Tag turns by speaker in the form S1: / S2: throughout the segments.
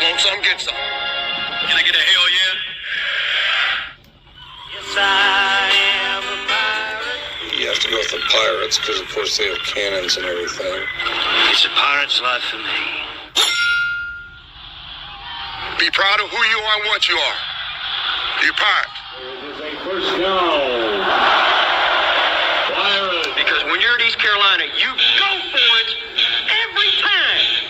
S1: Want some, get some. Can I get a hell yeah? Yes, I am a pirate. You have to go with the pirates because, of course, they have cannons and everything. It's a pirate's life for me. Be proud of who you are and what you are. You're pirate.
S2: It is a first down. Pirates.
S1: Because when you're at East Carolina, you go for it every time.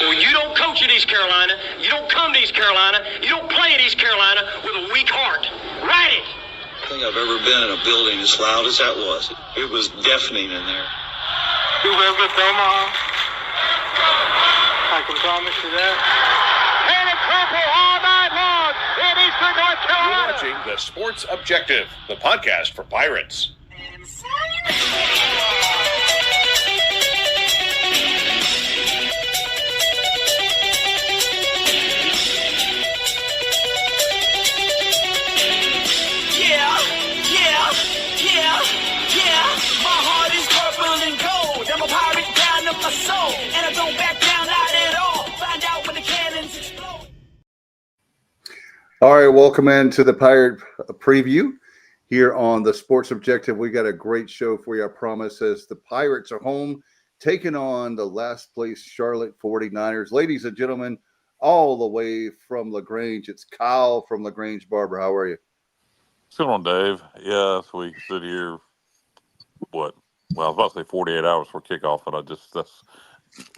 S1: When you don't coach at East Carolina, you don't come to East Carolina, you don't play at East Carolina with a weak heart. Write it.
S3: I think I've ever been in a building as loud as that was. It was deafening in there.
S4: You live with Omaha? I can promise you that. And a triple all night long in Eastern North Carolina.
S5: You're watching The Sports Objective, the podcast for Pirates.
S6: My heart is purple and gold. I'm a pirate down to my soul, and I don't back down not at all. Find out when the cannons explode.
S7: All right, welcome into the Pirate Preview here on the Sports Objective. We got a great show for you, I promise, as the Pirates are home, taking on the last place Charlotte 49ers. Ladies and gentlemen, all the way from LaGrange, it's Kyle from LaGrange Barber. How are you?
S8: What's going on, Dave? Yes, we sit here, well, I was about to say 48 hours for kickoff, but that's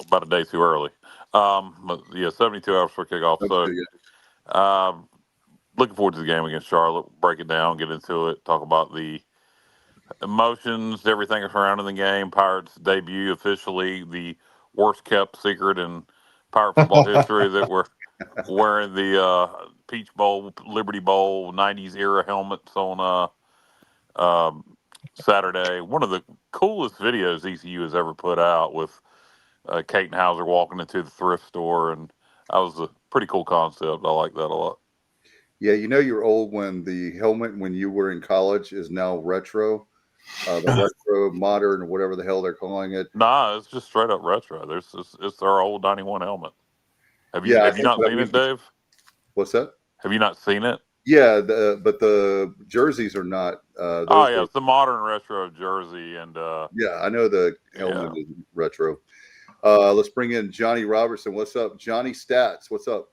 S8: about a day too early. But yeah, 72 hours for kickoff. So, looking forward to the game against Charlotte. Break it down, get into it, talk about the emotions, everything surrounding the game. Pirates debut officially, the worst kept secret in Pirate football history that we're wearing the Peach Bowl, Liberty Bowl, 90s era helmets on Saturday. One of the coolest videos ECU has ever put out with Kate Hauser walking into the thrift store, and that was a pretty cool concept. I like that a lot.
S7: Yeah, you know you're old when the helmet when you were in college is now retro, the retro, modern, whatever the hell they're calling it.
S8: Nah, it's just straight up retro. It's our old 91 helmet. Have you not seen it, Dave?
S7: What's that?
S8: Have you not seen it?
S7: Yeah, but the jerseys are not.
S8: It's the modern retro jersey, and
S7: yeah, I know the helmet is retro. Let's bring in Johnny Robertson. What's up, Johnny Stats? What's up?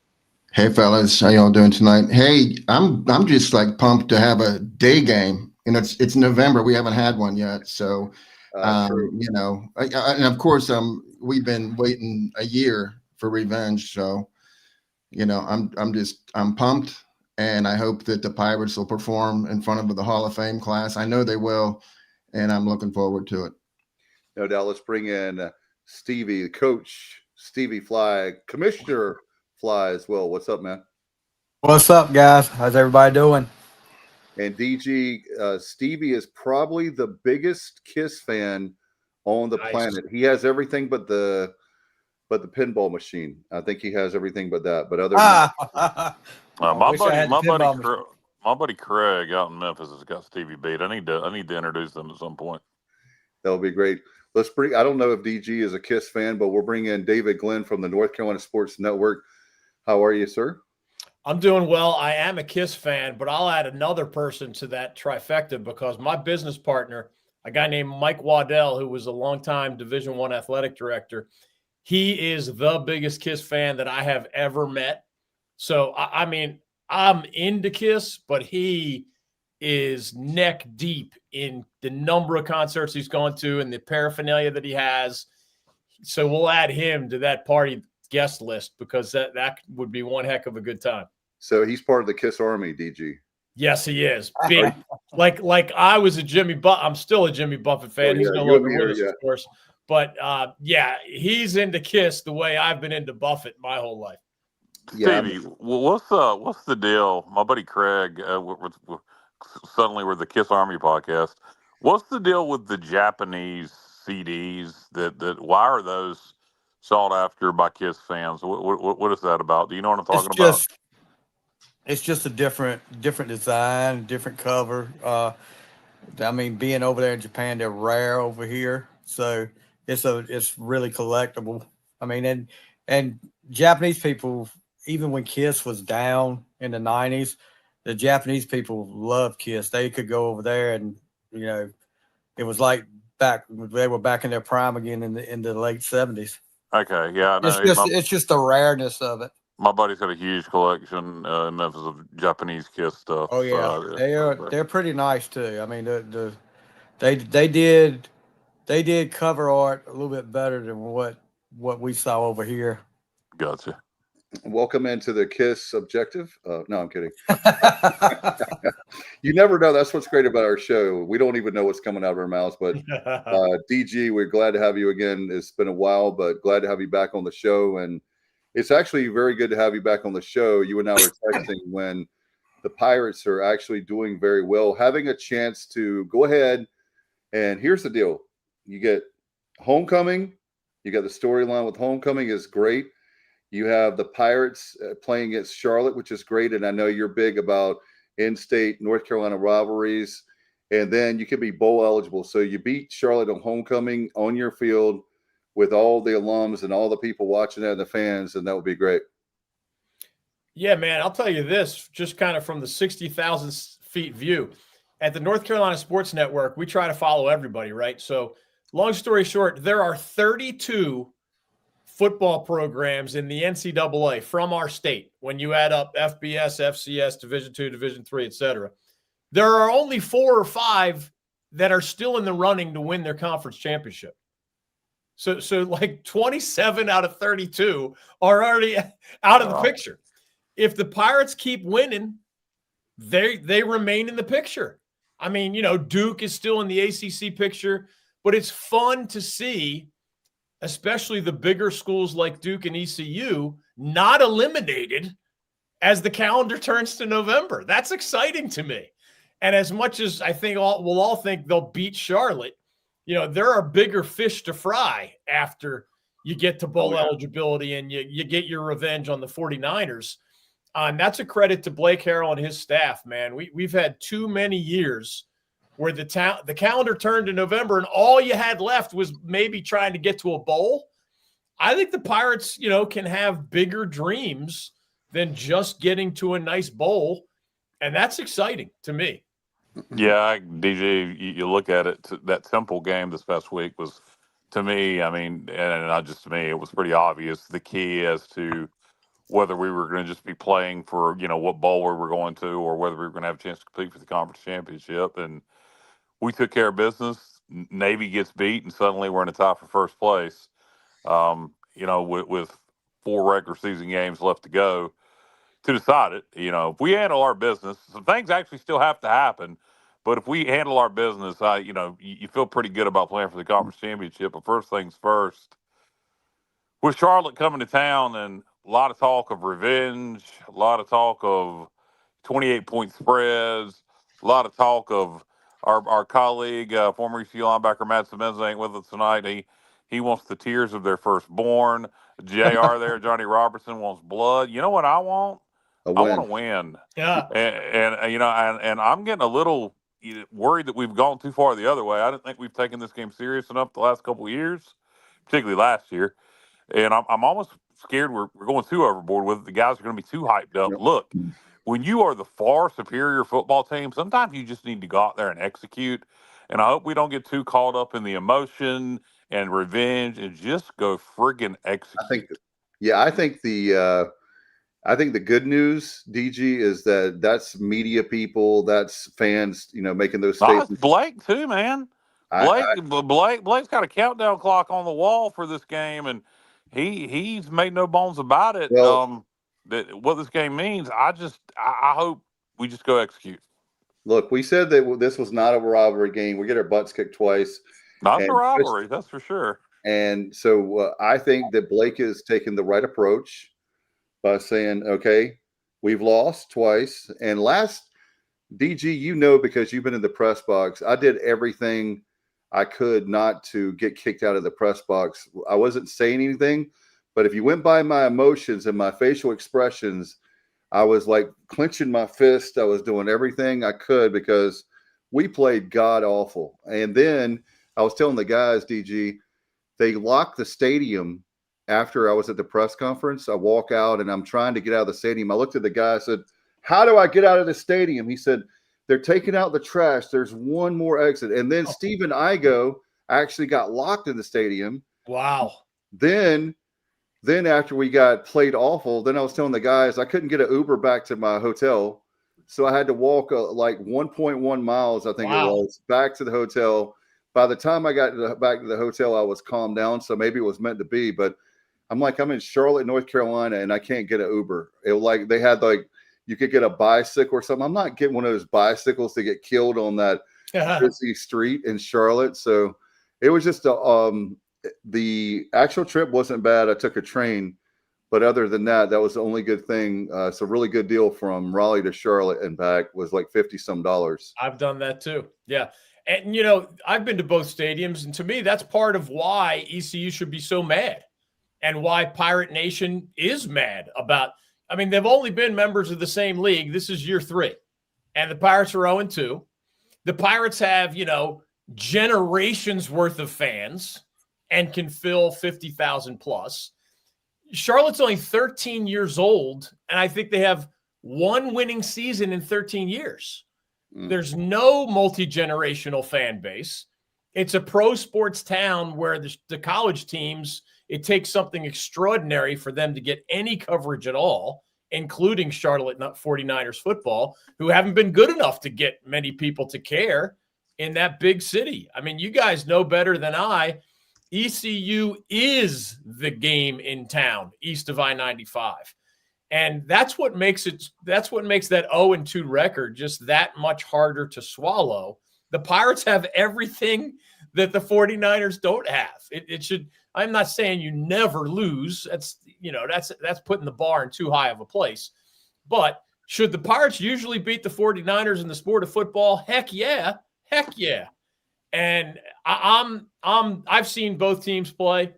S9: Hey fellas, how y'all doing tonight? Hey, I'm just like pumped to have a day game. You know, it's November. We haven't had one yet, so you know, and of course, we've been waiting a year for revenge. So, you know, I'm pumped, and I hope that the Pirates will perform in front of the Hall of Fame class. I know they will, and I'm looking forward to it.
S7: No doubt. Let's bring in Stevie, Coach Stevie Fly, Commissioner Fly as well. What's up, man?
S10: What's up, guys? How's everybody doing?
S7: And DG, Stevie is probably the biggest Kiss fan on the planet. He has everything but the pinball machine. I think he has everything but that. But other than
S8: my buddy Craig out in Memphis has got Stevie beat. I need to introduce them at some point.
S7: That would be great. I don't know if DG is a Kiss fan, but we'll bring in David Glenn from the North Carolina Sports Network. How are you, sir?
S11: I'm doing well. I am a Kiss fan, but I'll add another person to that trifecta because my business partner, a guy named Mike Waddell, who was a longtime Division I athletic director, he is the biggest Kiss fan that I have ever met. So, I mean, I'm into Kiss, but he is neck deep in the number of concerts he's gone to and the paraphernalia that he has. So we'll add him to that party guest list because that would be one heck of a good time.
S7: So he's part of the Kiss Army, DG.
S11: Yes, he is. Big, like I was a Jimmy Buffett. I'm still a Jimmy Buffett fan. He's no longer with us, of course. But yeah, he's into Kiss the way I've been into Buffett my whole life.
S8: Stevie, what's the deal? My buddy Craig, suddenly we're the Kiss Army podcast. What's the deal with the Japanese CDs? That why are those sought after by Kiss fans? What is that about? Do you know what I'm talking about?
S10: It's just a different design, different cover. I mean, being over there in Japan, they're rare over here, so it's really collectible. I mean, And Japanese people, even when KISS was down in the 90s, the Japanese people loved KISS. They could go over there and, it was like they were back in their prime again in the late 70s.
S8: Okay, yeah, I know.
S10: It's just the rareness of it.
S8: My buddy's got a huge collection in Memphis of Japanese KISS stuff.
S10: Oh yeah, they're pretty nice too. I mean, they did cover art a little bit better than what we saw over here.
S8: Gotcha.
S7: Welcome into the KISS Objective. No, I'm kidding. You never know. That's what's great about our show. We don't even know what's coming out of our mouths. But DG, we're glad to have you again. It's been a while, but glad to have you back on the show. And it's actually very good to have you back on the show. You and I were texting when the Pirates are actually doing very well, having a chance to go ahead. And here's the deal. You get homecoming. You got the storyline with homecoming is great. You have the Pirates playing against Charlotte, which is great. And I know you're big about in-state North Carolina rivalries. And then you can be bowl eligible. So you beat Charlotte on homecoming on your field with all the alums and all the people watching that and the fans, and that would be great.
S11: Yeah, man, I'll tell you this, just kind of from the 60,000 feet view. At the North Carolina Sports Network, we try to follow everybody, right? So long story short, there are 32 football programs in the NCAA from our state. When you add up FBS, FCS, Division II, Division III, et cetera, there are only 4 or 5 that are still in the running to win their conference championship. So like 27 out of 32 are already out of the picture. If the Pirates keep winning, they remain in the picture. I mean, Duke is still in the ACC picture, but it's fun to see, especially the bigger schools like Duke and ECU, not eliminated as the calendar turns to November. That's exciting to me. And as much as I think we'll all think they'll beat Charlotte, there are bigger fish to fry after you get to bowl eligibility and you get your revenge on the 49ers. And that's a credit to Blake Harrell and his staff, man. We've had too many years where the calendar turned to November and all you had left was maybe trying to get to a bowl. I think the Pirates, can have bigger dreams than just getting to a nice bowl. And that's exciting to me.
S8: Yeah, DJ, you look at it, that Temple game this past week was, to me, I mean, and not just to me, it was pretty obvious the key as to whether we were going to just be playing for, what bowl we were going to, or whether we were going to have a chance to compete for the conference championship. And we took care of business. Navy gets beat, and suddenly we're in a tie for first place. With 4 regular season games left to go to decide it. If we handle our business, some things actually still have to happen. But if we handle our business, you feel pretty good about playing for the conference championship. But first things first, with Charlotte coming to town, and a lot of talk of revenge, a lot of talk of 28-point spreads, a lot of talk of our colleague, former ECU linebacker Matt Simmons ain't with us tonight. He wants the tears of their firstborn. JR there, Johnny Robertson wants blood. You know what I want? I want to win.
S11: Yeah.
S8: And I'm getting a little worried that we've gone too far the other way. I didn't think we've taken this game serious enough the last couple of years, particularly last year. And I'm almost scared we're going too overboard with it. The guys are going to be too hyped up. Yep. Look, when you are the far superior football team, sometimes you just need to go out there and execute. And I hope we don't get too caught up in the emotion and revenge and just go friggin' execute.
S7: I think the good news, DG, is that's media people, that's fans, making those statements.
S8: Blake too, man. Blake's got a countdown clock on the wall for this game, and he's made no bones about it. Well, that what this game means. I hope we just go execute.
S7: Look, we said that this was not a rivalry game. We get our butts kicked twice.
S8: Not a rivalry, that's for sure.
S7: And so I think that Blake is taking the right approach by saying, okay, we've lost twice. And last, DG, because you've been in the press box, I did everything I could not to get kicked out of the press box. I wasn't saying anything, but if you went by my emotions and my facial expressions, I was like clenching my fist. I was doing everything I could because we played god awful. And then I was telling the guys, DG, they locked the stadium after I was at the press conference, I walk out and I'm trying to get out of the stadium. I looked at the guy. I said, "How do I get out of the stadium?" He said, "They're taking out the trash. There's one more exit." And then Stephen Igo actually got locked in the stadium.
S11: Wow.
S7: Then after we got played awful, then I was telling the guys I couldn't get an Uber back to my hotel. So I had to walk like 1.1 miles, I think it was, back to the hotel. By the time I got back to the hotel, I was calmed down. So maybe it was meant to be. But I'm in Charlotte, North Carolina, and I can't get an Uber. They had you could get a bicycle or something. I'm not getting one of those bicycles to get killed on that busy street in Charlotte. So it was just the actual trip wasn't bad. I took a train. But other than that, that was the only good thing. It's a really good deal from Raleigh to Charlotte and back was like $50-some.
S11: I've done that too. Yeah. And, I've been to both stadiums. And to me, that's part of why ECU should be so mad and why Pirate Nation is mad about. I mean, they've only been members of the same league. This is year 3. And the Pirates are 0-2. The Pirates have, generations worth of fans and can fill 50,000 plus. Charlotte's only 13 years old, and I think they have one winning season in 13 years. There's no multi-generational fan base. It's a pro sports town where the college teams, it takes something extraordinary for them to get any coverage at all, including Charlotte 49ers football, who haven't been good enough to get many people to care in that big city. I mean, you guys know better than I. ECU is the game in town east of I-95. And that's what makes that 0-2 record just that much harder to swallow. The Pirates have everything that the 49ers don't have. It should, I'm not saying you never lose. That's putting the bar in too high of a place. But should the Pirates usually beat the 49ers in the sport of football? Heck yeah. Heck yeah. And I've seen both teams play.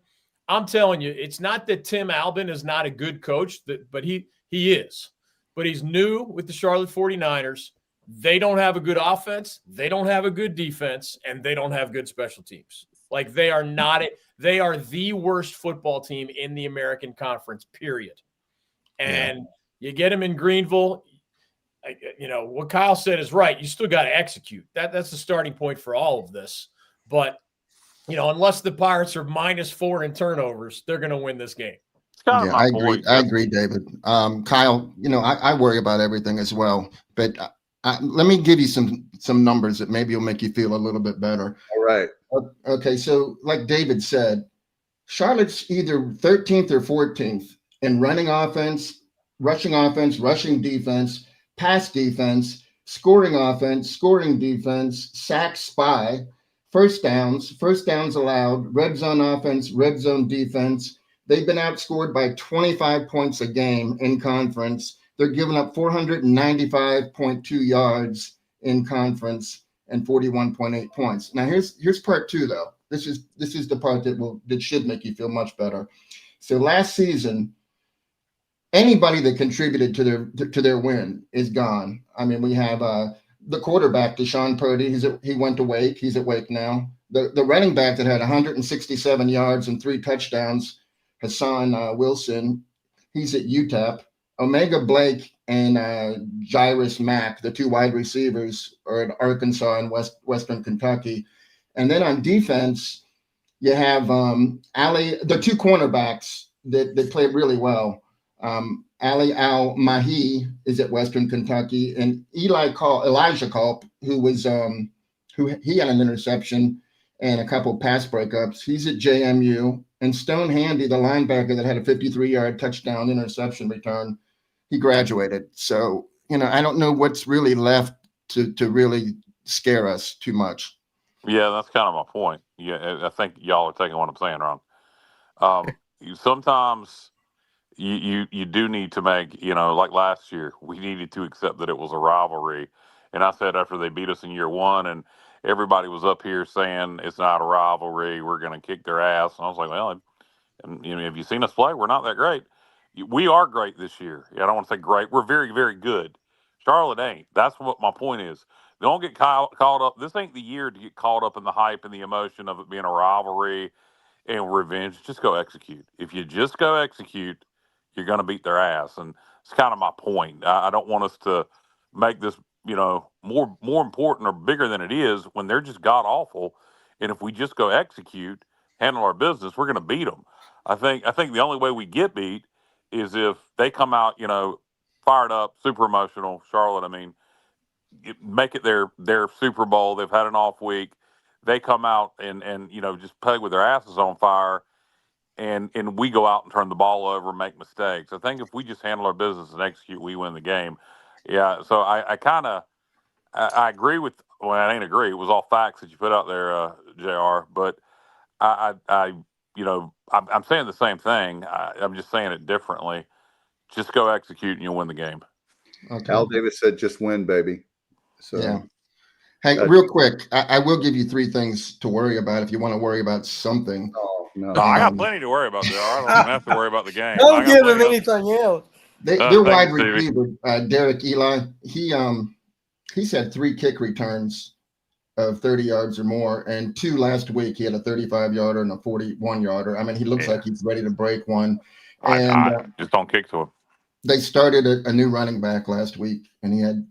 S11: I'm telling you, it's not that Tim Albin is not a good coach, but he is. But he's new with the Charlotte 49ers. They don't have a good offense. They don't have a good defense, and they don't have good special teams. Like they are the worst football team in the American Conference, period. And you get them in Greenville. What Kyle said is right. You still got to execute. That's the starting point for all of this. But, unless the Pirates are -4 in turnovers, they're going to win this game.
S9: Yeah, I agree. I agree, David. Kyle, I worry about everything as well. But let me give you some numbers that maybe will make you feel a little bit better.
S7: All right.
S9: Okay, so like David said, Charlotte's either 13th or 14th in rushing offense, rushing defense, pass defense, scoring offense, scoring defense, sack spy, first downs allowed, red zone offense, red zone defense. They've been outscored by 25 points a game in conference. They're giving up 495.2 yards in conference and 41.8 points. Now here's part 2 though. This is the part that should make you feel much better. So last season, anybody that contributed to their win is gone. I mean, we have the quarterback, Deshaun Purdy. He went to Wake. He's at Wake now. The running back that had 167 yards and 3 touchdowns, Hassan Wilson. He's at UTEP. Omega Blake and Jairus Mack, the 2 wide receivers, are at Arkansas and Western Kentucky. And then on defense, you have the 2 cornerbacks that played really well. Ali Al-Mahi is at Western Kentucky, and Elijah Culp, who he had an interception and a couple pass breakups. He's at JMU, and Stone Handy, the linebacker that had a 53-yard touchdown interception return, he graduated. So, I don't know what's really left to really scare us too much.
S8: Yeah, that's kind of my point. Yeah, I think y'all are taking what I'm saying wrong. Sometimes you do need to make, like last year, we needed to accept that it was a rivalry. And I said after they beat us in year 1, and everybody was up here saying it's not a rivalry, we're going to kick their ass. And I was like, well, have you seen us play? We're not that great. We are great this year. I don't want to say great. We're very, very good. Charlotte ain't. That's what my point is. Don't get caught up. This ain't the year to get caught up in the hype and the emotion of it being a rivalry. and revenge, just go execute. If you just go execute, you're going to beat their ass. And it's kind of my point. I don't want us to make this, more important or bigger than it is when they're just god awful. And if we just go execute, handle our business, we're going to beat them. I think the only way we get beat is if they come out, fired up, super emotional. Charlotte, I mean, make it their Super Bowl. They've had an off week. They come out and just play with their asses on fire, and we go out and turn the ball over and make mistakes. I think if we just handle our business and execute, we win the game. Yeah, so I agree with. Well, I ain't agree. It was all facts that you put out there, JR. But I'm saying the same thing. I'm just saying it differently. Just go execute and you'll win the game.
S7: Okay. Al Davis said, "Just win, baby." So,
S9: yeah. Hey, real quick, I will give you 3 things to worry about if you want to worry about something.
S7: Oh, no.
S8: I got plenty to worry about, JR. I don't even have to worry about the game.
S10: Don't give him anything else.
S9: Their wide receiver, Derek Eli, he's had 3 kick returns of 30 yards or more, and 2 last week. He had a 35-yarder and a 41-yarder. I mean, he looks like he's ready to break one. And
S8: I just don't kick to him.
S9: They started a new running back last week, and he had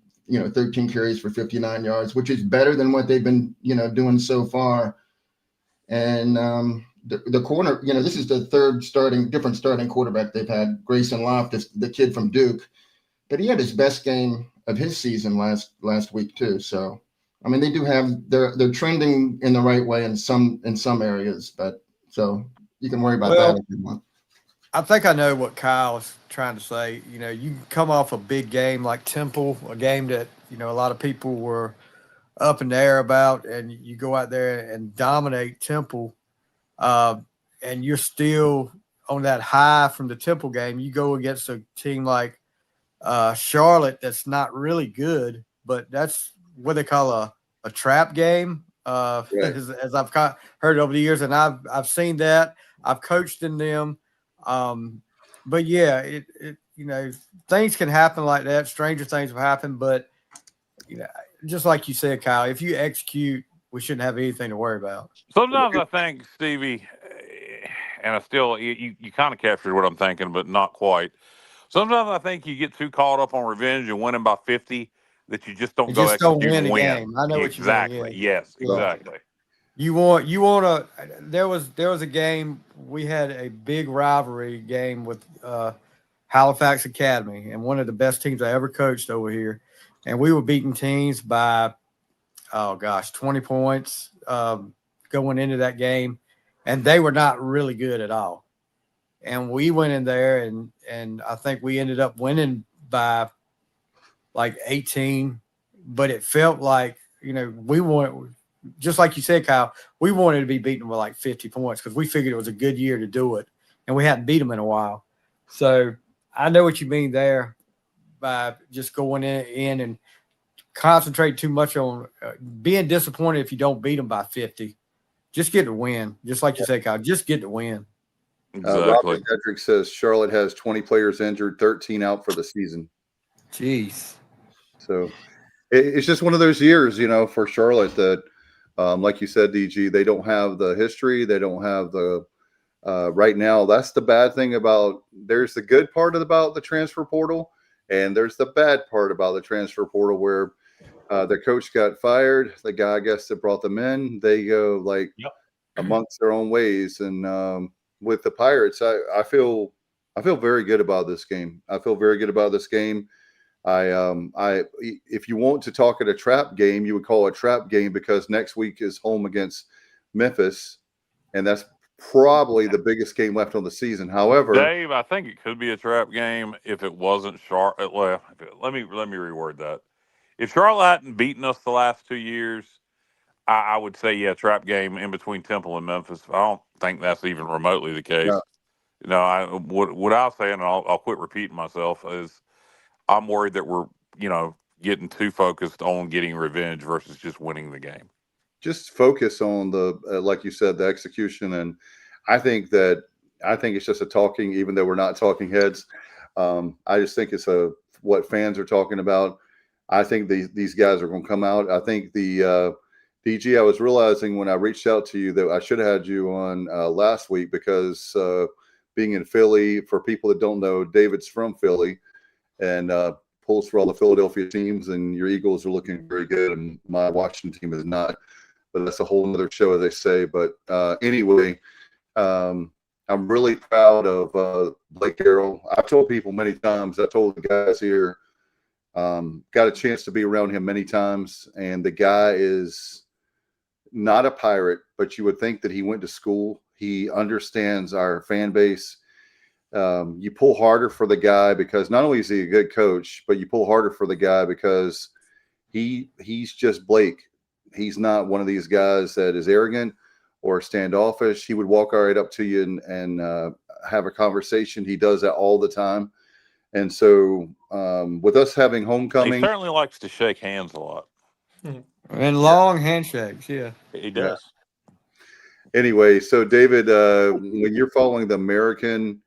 S9: 13 carries for 59 yards, which is better than what they've been doing so far. And the corner, this is the third different starting quarterback they've had. Grayson Loftus, the kid from Duke, but he had his best game of his season last week too. So, I mean, they do have they're trending in the right way in some areas, but so you can worry about that if you want.
S10: I think I know what Kyle's trying to say. You come off a big game like Temple, a game that, a lot of people were up in the air about, and you go out there and dominate Temple, and you're still on that high from the Temple game. You go against a team like Charlotte that's not really good, but that's what they call a trap game, as I've heard over the years, and I've seen that. I've coached in them. But yeah, it things can happen like that. Stranger things have happened, but just like you said, Kyle, if you execute, we shouldn't have anything to worry about.
S8: Sometimes I think, Stevie, and I still you kind of captured what I'm thinking, but not quite. Sometimes I think you get too caught up on revenge and winning by 50 that you just don't
S10: don't win a game. I know
S8: exactly.
S10: What you mean.
S8: Yes, exactly.
S10: You want to. There was a game, we had a big rivalry game with Halifax Academy, and one of the best teams I ever coached over here, and we were beating teams by 20 points going into that game, and they were not really good at all. And we went in there, and I think we ended up winning by like 18, but it felt like we won. Just like you said, Kyle, we wanted to be beaten with like 50 points because we figured it was a good year to do it, and we hadn't beat them in a while. So I know what you mean there by just going in and concentrate too much on being disappointed if you don't beat them by 50. Just get the win. Just like you said, Kyle, just get the win.
S8: Exactly.
S7: Robert Hedrick says Charlotte has 20 players injured, 13 out for the season.
S10: Jeez.
S7: So it's just one of those years, for Charlotte that, like you said, DG, they don't have the history. They don't have the right now. That's the bad thing about. There's the good part about the transfer portal, and there's the bad part about the transfer portal where their coach got fired. The guy, I guess, that brought them in, they go amongst their own ways. And with the Pirates, I feel very good about this game. I feel very good about this game. If you want to talk at a trap game, you would call it a trap game because next week is home against Memphis, and that's probably the biggest game left on the season. However,
S8: Dave, I think it could be a trap game if it wasn't Charlotte. Let me reword that. If Charlotte hadn't beaten us the last 2 years, I would say trap game in between Temple and Memphis. I don't think that's even remotely the case. No, what I'll say, and I'll quit repeating myself, is I'm worried that we're, getting too focused on getting revenge versus just winning the game.
S7: Just focus on the, like you said, the execution. And I think it's just a talking, even though we're not talking heads. I just think it's what fans are talking about. I think these guys are going to come out. I think the DG, I was realizing when I reached out to you that I should have had you on last week because being in Philly, for people that don't know, David's from Philly and pulls for all the Philadelphia teams, and your Eagles are looking very good, and my Washington team is not. But that's a whole other show, as they say. But anyway, I'm really proud of Blake Harrell. I've told people many times, I told the guys here, got a chance to be around him many times, and the guy is not a Pirate, but you would think that he went to school. He understands our fan base. You pull harder for the guy because not only is he a good coach, but you pull harder for the guy because he's just Blake. He's not one of these guys that is arrogant or standoffish. He would walk right up to you and have a conversation. He does that all the time. And so with us having homecoming,
S8: he certainly likes to shake hands a lot.
S10: And long handshakes, yeah.
S8: He does.
S7: Yeah. Anyway, so David, when you're following the American,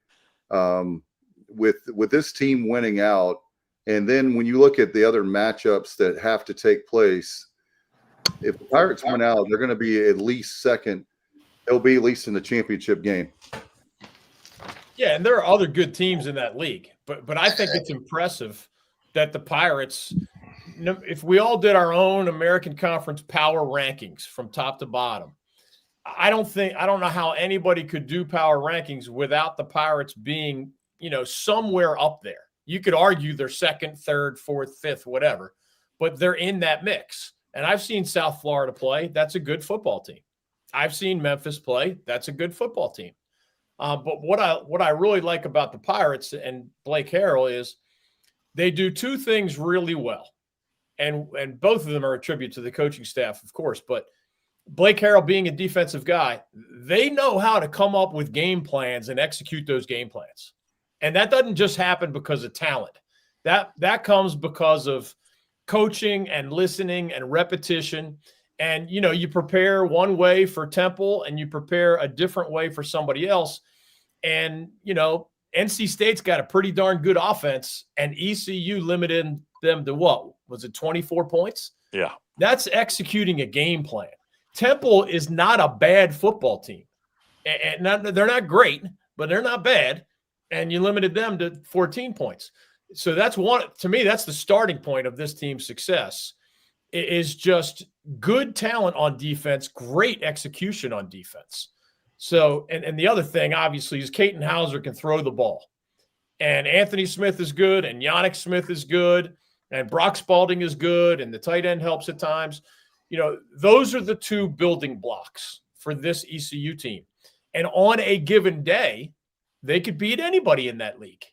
S7: with this team winning out, and then when you look at the other matchups that have to take place, if the Pirates win out, they're going to be at least second. They'll be at least in the championship game.
S11: Yeah, and there are other good teams in that league, but I think it's impressive that the Pirates, if we all did our own American Conference power rankings from top to bottom, I don't know how anybody could do power rankings without the Pirates being, somewhere up there. You could argue they're second, third, fourth, fifth, whatever, but they're in that mix. And I've seen South Florida play. That's a good football team. I've seen Memphis play. That's a good football team. But what I really like about the Pirates and Blake Harrell is they do two things really well. And both of them are a tribute to the coaching staff, of course. But Blake Harrell being a defensive guy, they know how to come up with game plans and execute those game plans. And that doesn't just happen because of talent. That comes because of coaching and listening and repetition. And, you prepare one way for Temple and you prepare a different way for somebody else. And, NC State's got a pretty darn good offense, and ECU limited them to what? Was it 24 points?
S8: Yeah.
S11: That's executing a game plan. Temple is not a bad football team. And they're not great, but they're not bad. And you limited them to 14 points. So that's to me, that's the starting point of this team's success. It is just good talent on defense, great execution on defense. So, and the other thing, obviously, is Caton Hauser can throw the ball. And Anthony Smith is good, and Yannick Smith is good, and Brock Spalding is good, and the tight end helps at times. Those are the two building blocks for this ECU team. And on a given day, they could beat anybody in that league.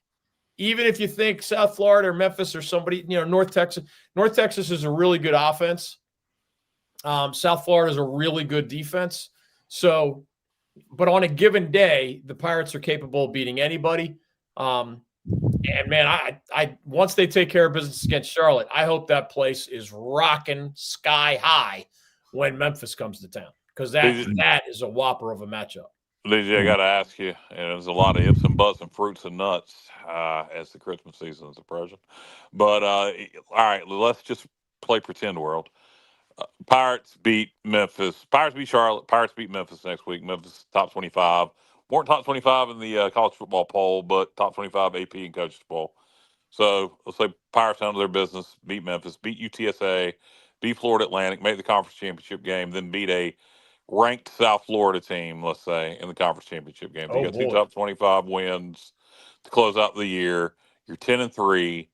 S11: Even if you think South Florida or Memphis or somebody, North Texas. North Texas is a really good offense. South Florida is a really good defense. So, but on a given day, the Pirates are capable of beating anybody. And man, I once they take care of business against Charlotte, I hope that place is rocking sky high when Memphis comes to town, because that is a whopper of a matchup.
S8: DJ, I got to ask you, and there's a lot of ifs and buts and fruits and nuts as the Christmas season is approaching. But all right, let's just play pretend world. Pirates beat Memphis. Pirates beat Charlotte. Pirates beat Memphis next week. Memphis top 25. Weren't top 25 in the college football poll, but top 25 AP and coaches poll. So let's say Pirates handle their business, beat Memphis, beat UTSA, beat Florida Atlantic, make the conference championship game, then beat a ranked South Florida team, let's say, in the conference championship game. You got two top 25 wins to close out the year. You're 10-3.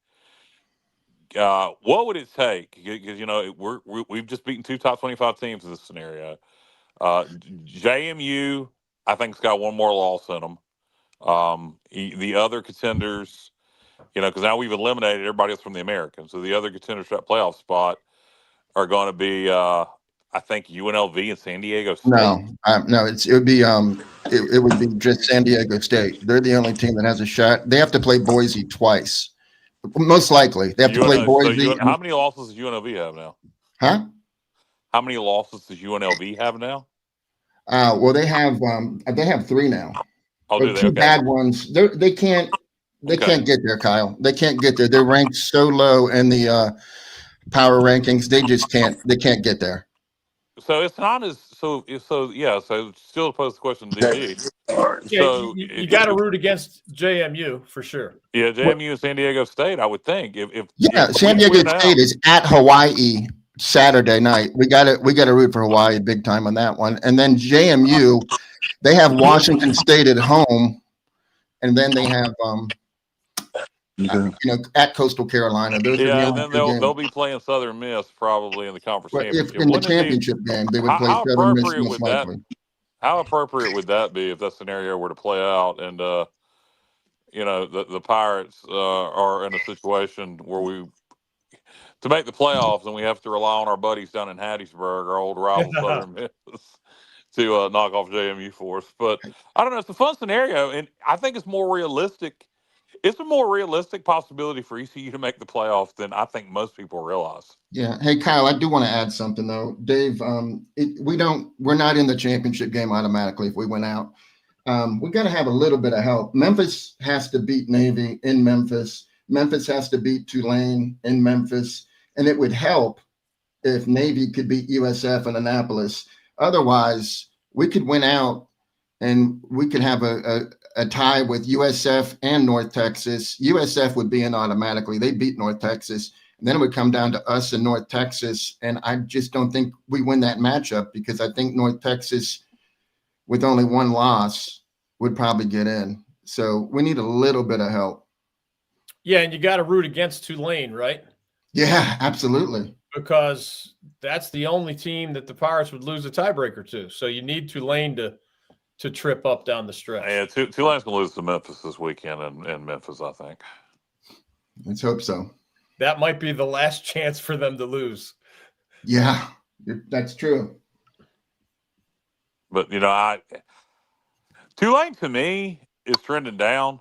S8: What would it take? Because we've just beaten two top 25 teams in this scenario. JMU, I think, has got one more loss in them. The other contenders, because now we've eliminated everybody else from the American, so the other contenders for that playoff spot are going to be, I think, UNLV and San Diego State.
S9: No, it would be just San Diego State. They're the only team that has a shot. They have to play Boise twice. Most likely, they have to play Boise.
S8: So how many losses does UNLV have now?
S9: Huh?
S8: How many losses does UNLV have now?
S9: Well, they have three now.
S8: Oh, do they?
S9: Two
S8: Okay.
S9: bad ones. They can't get there, Kyle. They can't get there. They're ranked so low in the power rankings. They just can't. They can't get there.
S8: So it's not as so. Yeah. So still to pose the question to DG.
S11: Yeah,
S8: So
S11: you got to root against JMU for sure.
S8: Yeah, JMU and San Diego State. I would think if
S9: San Diego State is at Hawaii Saturday night. We got to root for Hawaii big time on that one. And then JMU, they have Washington State at home, and then they have at Coastal Carolina. Those are
S8: and then they'll be playing Southern Miss probably in the conference championship.
S9: If in the championship game they would play Southern Miss most likely.
S8: How appropriate would that be if that scenario were to play out and the Pirates are in a situation where to make the playoffs and we have to rely on our buddies down in Hattiesburg, our old rival Southern Miss, to knock off JMU for us. But I don't know. It's a fun scenario, and I think it's more realistic. It's a more realistic possibility for ECU to make the playoffs than I think most people realize.
S9: Yeah. Hey, Kyle, I do want to add something though. Dave, we're not in the championship game automatically if we win out. We got to have a little bit of help. Memphis has to beat Navy in Memphis. Memphis has to beat Tulane in Memphis. And it would help if Navy could beat USF in Annapolis. Otherwise, we could win out and we could have a tie with USF and North Texas. USF would be in automatically. They beat North Texas. And then it would come down to us and North Texas. And I just don't think we win that matchup because I think North Texas, with only one loss, would probably get in. So we need a little bit of help.
S11: Yeah, and you got to root against Tulane, right?
S9: Yeah, absolutely.
S11: Because that's the only team that the Pirates would lose a tiebreaker to. So you need Tulane to trip up down the stretch.
S8: Yeah, Tulane's going to lose to Memphis this weekend in Memphis, I think.
S9: Let's hope so.
S11: That might be the last chance for them to lose.
S9: Yeah, that's true.
S8: But, Tulane to me is trending down.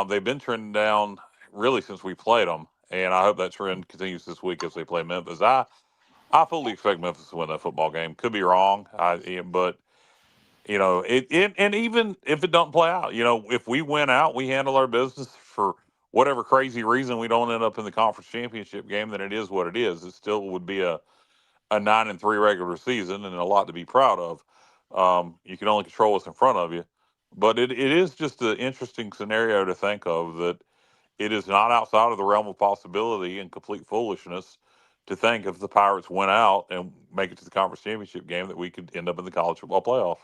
S8: They've been trending down really since we played them. And I hope that trend continues this week as they play Memphis. I fully expect Memphis to win that football game. Could be wrong, but and even if it don't play out, if we win out, we handle our business for whatever crazy reason we don't end up in the conference championship game. Then it is what it is. It still would be a 9-3 regular season and a lot to be proud of. You can only control what's in front of you, but it is just an interesting scenario to think of that. It is not outside of the realm of possibility and complete foolishness to think if the Pirates went out and make it to the conference championship game that we could end up in the college football playoff.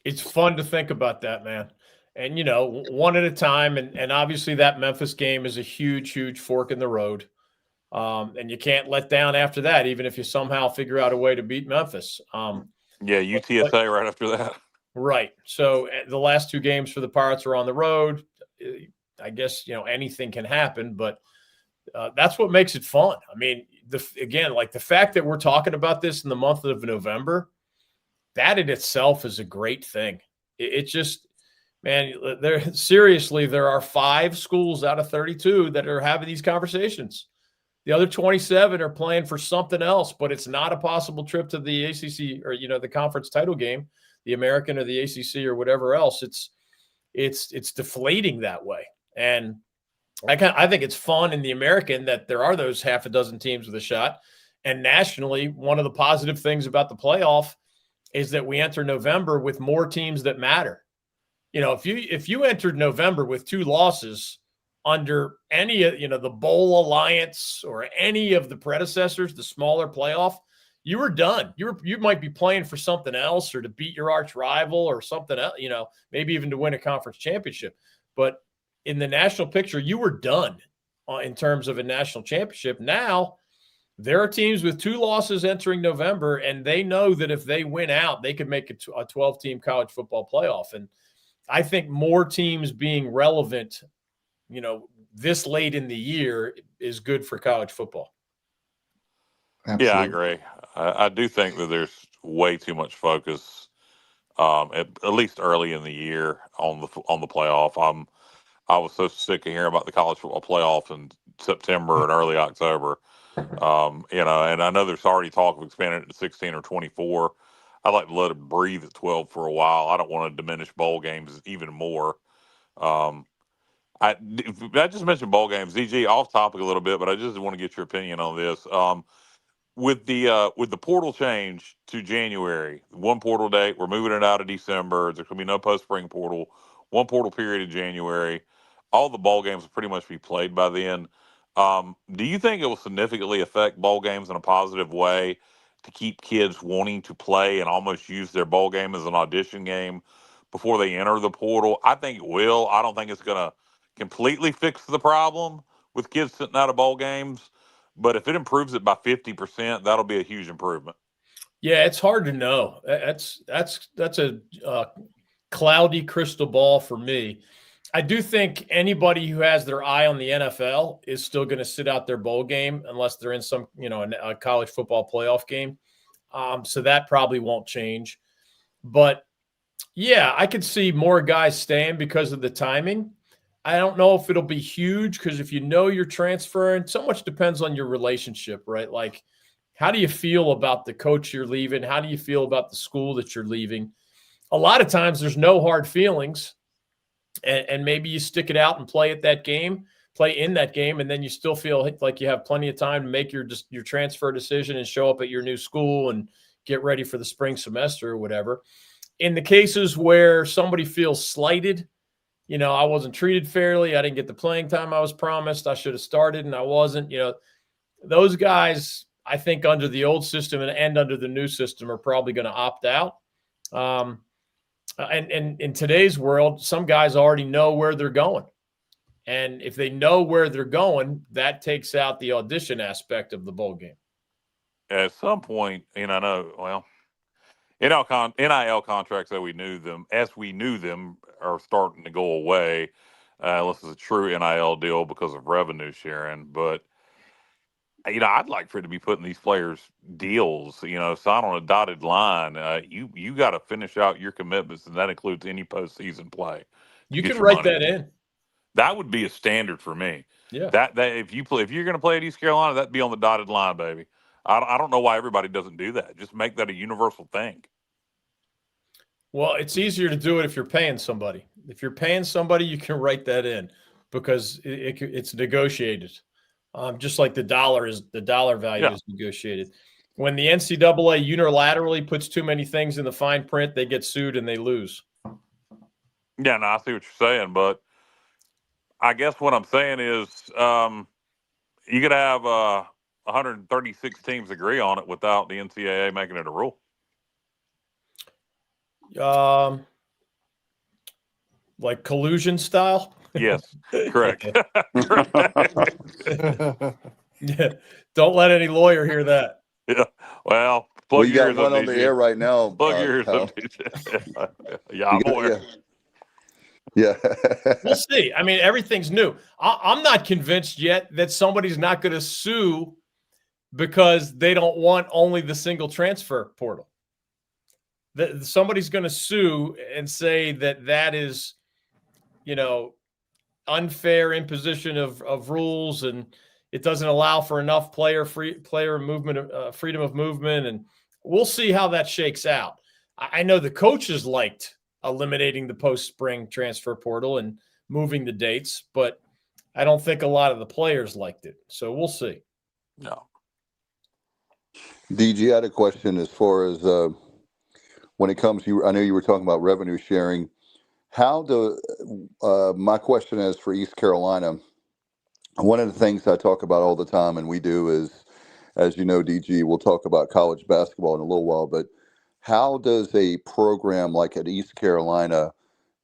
S11: It's fun to think about that, man. And, one at a time. And obviously that Memphis game is a huge, huge fork in the road. And you can't let down after that, even if you somehow figure out a way to beat Memphis.
S8: UTSA right after that.
S11: Right. So the last two games for the Pirates are on the road. I guess, anything can happen, but that's what makes it fun. I mean, the fact that we're talking about this in the month of November, that in itself is a great thing. It just, man, there are 5 schools out of 32 that are having these conversations. The other 27 are playing for something else, but it's not a possible trip to the ACC or, the conference title game, the American or the ACC or whatever else. It's deflating that way. And I think it's fun in the American that there are those half a dozen teams with a shot. And nationally, one of the positive things about the playoff is that we enter November with more teams that matter. If you entered November with 2 losses under any of, the Bowl Alliance or any of the predecessors, the smaller playoff, you were done. You might be playing for something else or to beat your arch rival or something else, maybe even to win a conference championship. But in the national picture, you were done in terms of a national championship. Now, there are teams with 2 losses entering November, and they know that if they win out, they could make a 12-team college football playoff. And I think more teams being relevant, this late in the year is good for college football.
S8: Absolutely. Yeah, I agree. I do think that there's way too much focus, at least early in the year, on the playoff. I was so sick of hearing about the college football playoff in September and early October. And I know there's already talk of expanding it to 16 or 24. I'd like to let it breathe at 12 for a while. I don't want to diminish bowl games even more. I just mentioned bowl games. DG, off topic a little bit, but I just want to get your opinion on this. with the portal change to January, one portal date, we're moving it out of December. There's going to be no post spring portal, one portal period in January. All the ball games will pretty much be played by then. Do you think it will significantly affect ball games in a positive way to keep kids wanting to play and almost use their ball game as an audition game before they enter the portal? I think it will. I don't think it's going to completely fix the problem with kids sitting out of ball games, but if it improves it by 50%, that'll be a huge improvement.
S11: Yeah, it's hard to know. That's a cloudy crystal ball for me. I do think anybody who has their eye on the NFL is still going to sit out their bowl game unless they're in some, a college football playoff game. So that probably won't change. But yeah, I could see more guys staying because of the timing. I don't know if it'll be huge because if you know you're transferring, so much depends on your relationship, right? Like, how do you feel about the coach you're leaving? How do you feel about the school that you're leaving? A lot of times there's no hard feelings, and maybe you stick it out and play in that game, and then you still feel like you have plenty of time to make your transfer decision and show up at your new school and get ready for the spring semester or whatever. In the cases where somebody feels slighted, I wasn't treated fairly, I didn't get the playing time I was promised, I should have started and I wasn't, those guys, I think under the old system and under the new system are probably going to opt out. And in today's world, some guys already know where they're going. And if they know where they're going, that takes out the audition aspect of the bowl game.
S8: At some point, NIL contracts as we knew them are starting to go away, unless it's a true NIL deal because of revenue sharing. But I'd like for it to be putting these players deals, sign on a dotted line. You got to finish out your commitments, and that includes any postseason play.
S11: You can write that in.
S8: That would be a standard for me.
S11: Yeah.
S8: That if you're going to play at East Carolina, that'd be on the dotted line, baby. I don't know why everybody doesn't do that. Just make that a universal thing.
S11: Well, it's easier to do it if you're paying somebody. If you're paying somebody, you can write that in because it's negotiated. Just like the dollar value is negotiated. When the NCAA unilaterally puts too many things in the fine print, they get sued and they lose.
S8: Yeah, no, I see what you're saying, but I guess what I'm saying is you could have 136 teams agree on it without the NCAA making it a rule.
S11: Like collusion style?
S8: Yes, correct.
S11: Yeah. Don't let any lawyer hear that.
S8: Yeah. Well,
S7: you got one on the air right now.
S8: Plug your ears up, yeah, I'm aware.
S7: Yeah.
S11: We'll see. I mean, everything's new. I'm not convinced yet that somebody's not going to sue because they don't want only the single transfer portal. Somebody's going to sue and say that is, unfair imposition of rules, and it doesn't allow for enough player movement, freedom of movement, and we'll see how that shakes out. I know the coaches liked eliminating the post-spring transfer portal and moving the dates, but I don't think a lot of the players liked it. So we'll see.
S8: No.
S7: DG, I had a question as far as when it comes to, I know you were talking about revenue sharing. My question is for East Carolina, one of the things I talk about all the time, and we do, is, as you know, DG, we'll talk about college basketball in a little while, but how does a program like at East Carolina,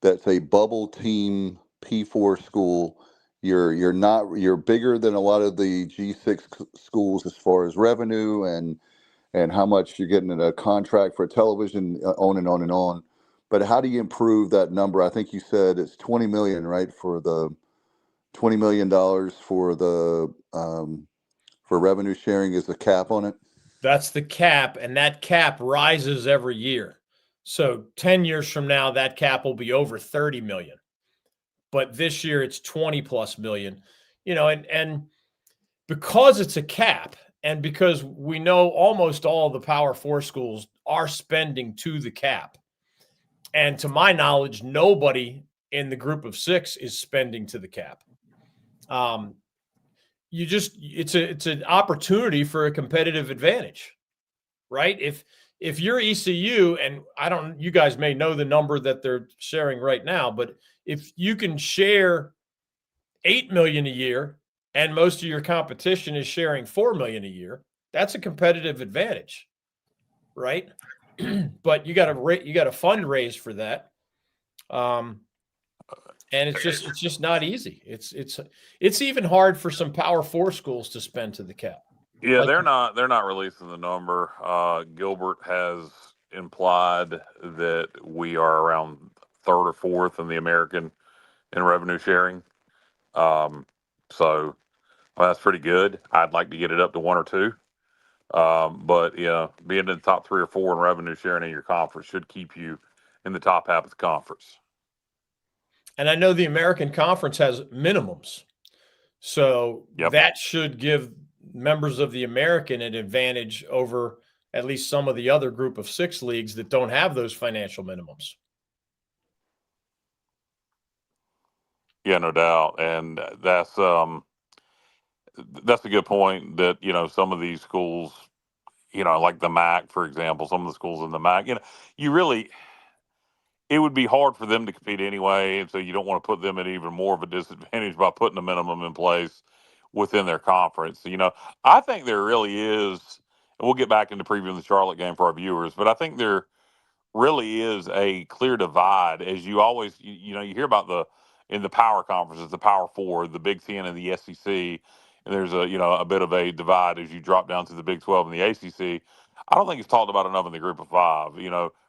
S7: that's a bubble team P4 school, you're bigger than a lot of the G6 schools as far as revenue and how much you're getting in a contract for television, on and on and on. But how do you improve that number? I think you said it's $20 million, right? For the $20 million for the for revenue sharing is the cap on it.
S11: That's the cap, and that cap rises every year. So 10 years from now, that cap will be over 30 million. But this year it's 20 plus million, and because it's a cap, and because we know almost all the Power 4 schools are spending to the cap. And to my knowledge, nobody in the group of 6 is spending to the cap. it's an opportunity for a competitive advantage, right? If you're ECU, and you guys may know the number that they're sharing right now, but if you can share $8 million a year and most of your competition is sharing $4 million a year, that's a competitive advantage, right? But you got to fundraise for that. And it's just not easy. It's even hard for some Power 4 schools to spend to the cap.
S8: Yeah, they're not releasing the number. Gilbert has implied that we are around third or fourth in the American in revenue sharing. So that's pretty good. I'd like to get it up to 1 or 2. But yeah, being in the top 3 or 4 in revenue sharing in your conference should keep you in the top half of the conference.
S11: And I know the American Conference has minimums. So that should give members of the American an advantage over at least some of the other group of 6 leagues that don't have those financial minimums.
S8: Yeah, no doubt. And that's a good point that, some of these schools, like the MAC, for example, some of the schools in the MAC, it would be hard for them to compete anyway. And so you don't want to put them at even more of a disadvantage by putting a minimum in place within their conference. I think there really is, and we'll get back into previewing the Charlotte game for our viewers, but I think there really is a clear divide, as you always, you hear about in the power conferences, the Power 4, the Big 10 and the SEC, and there's a bit of a divide as you drop down to the Big 12 and the ACC. I don't think it's talked about enough in the group of 5,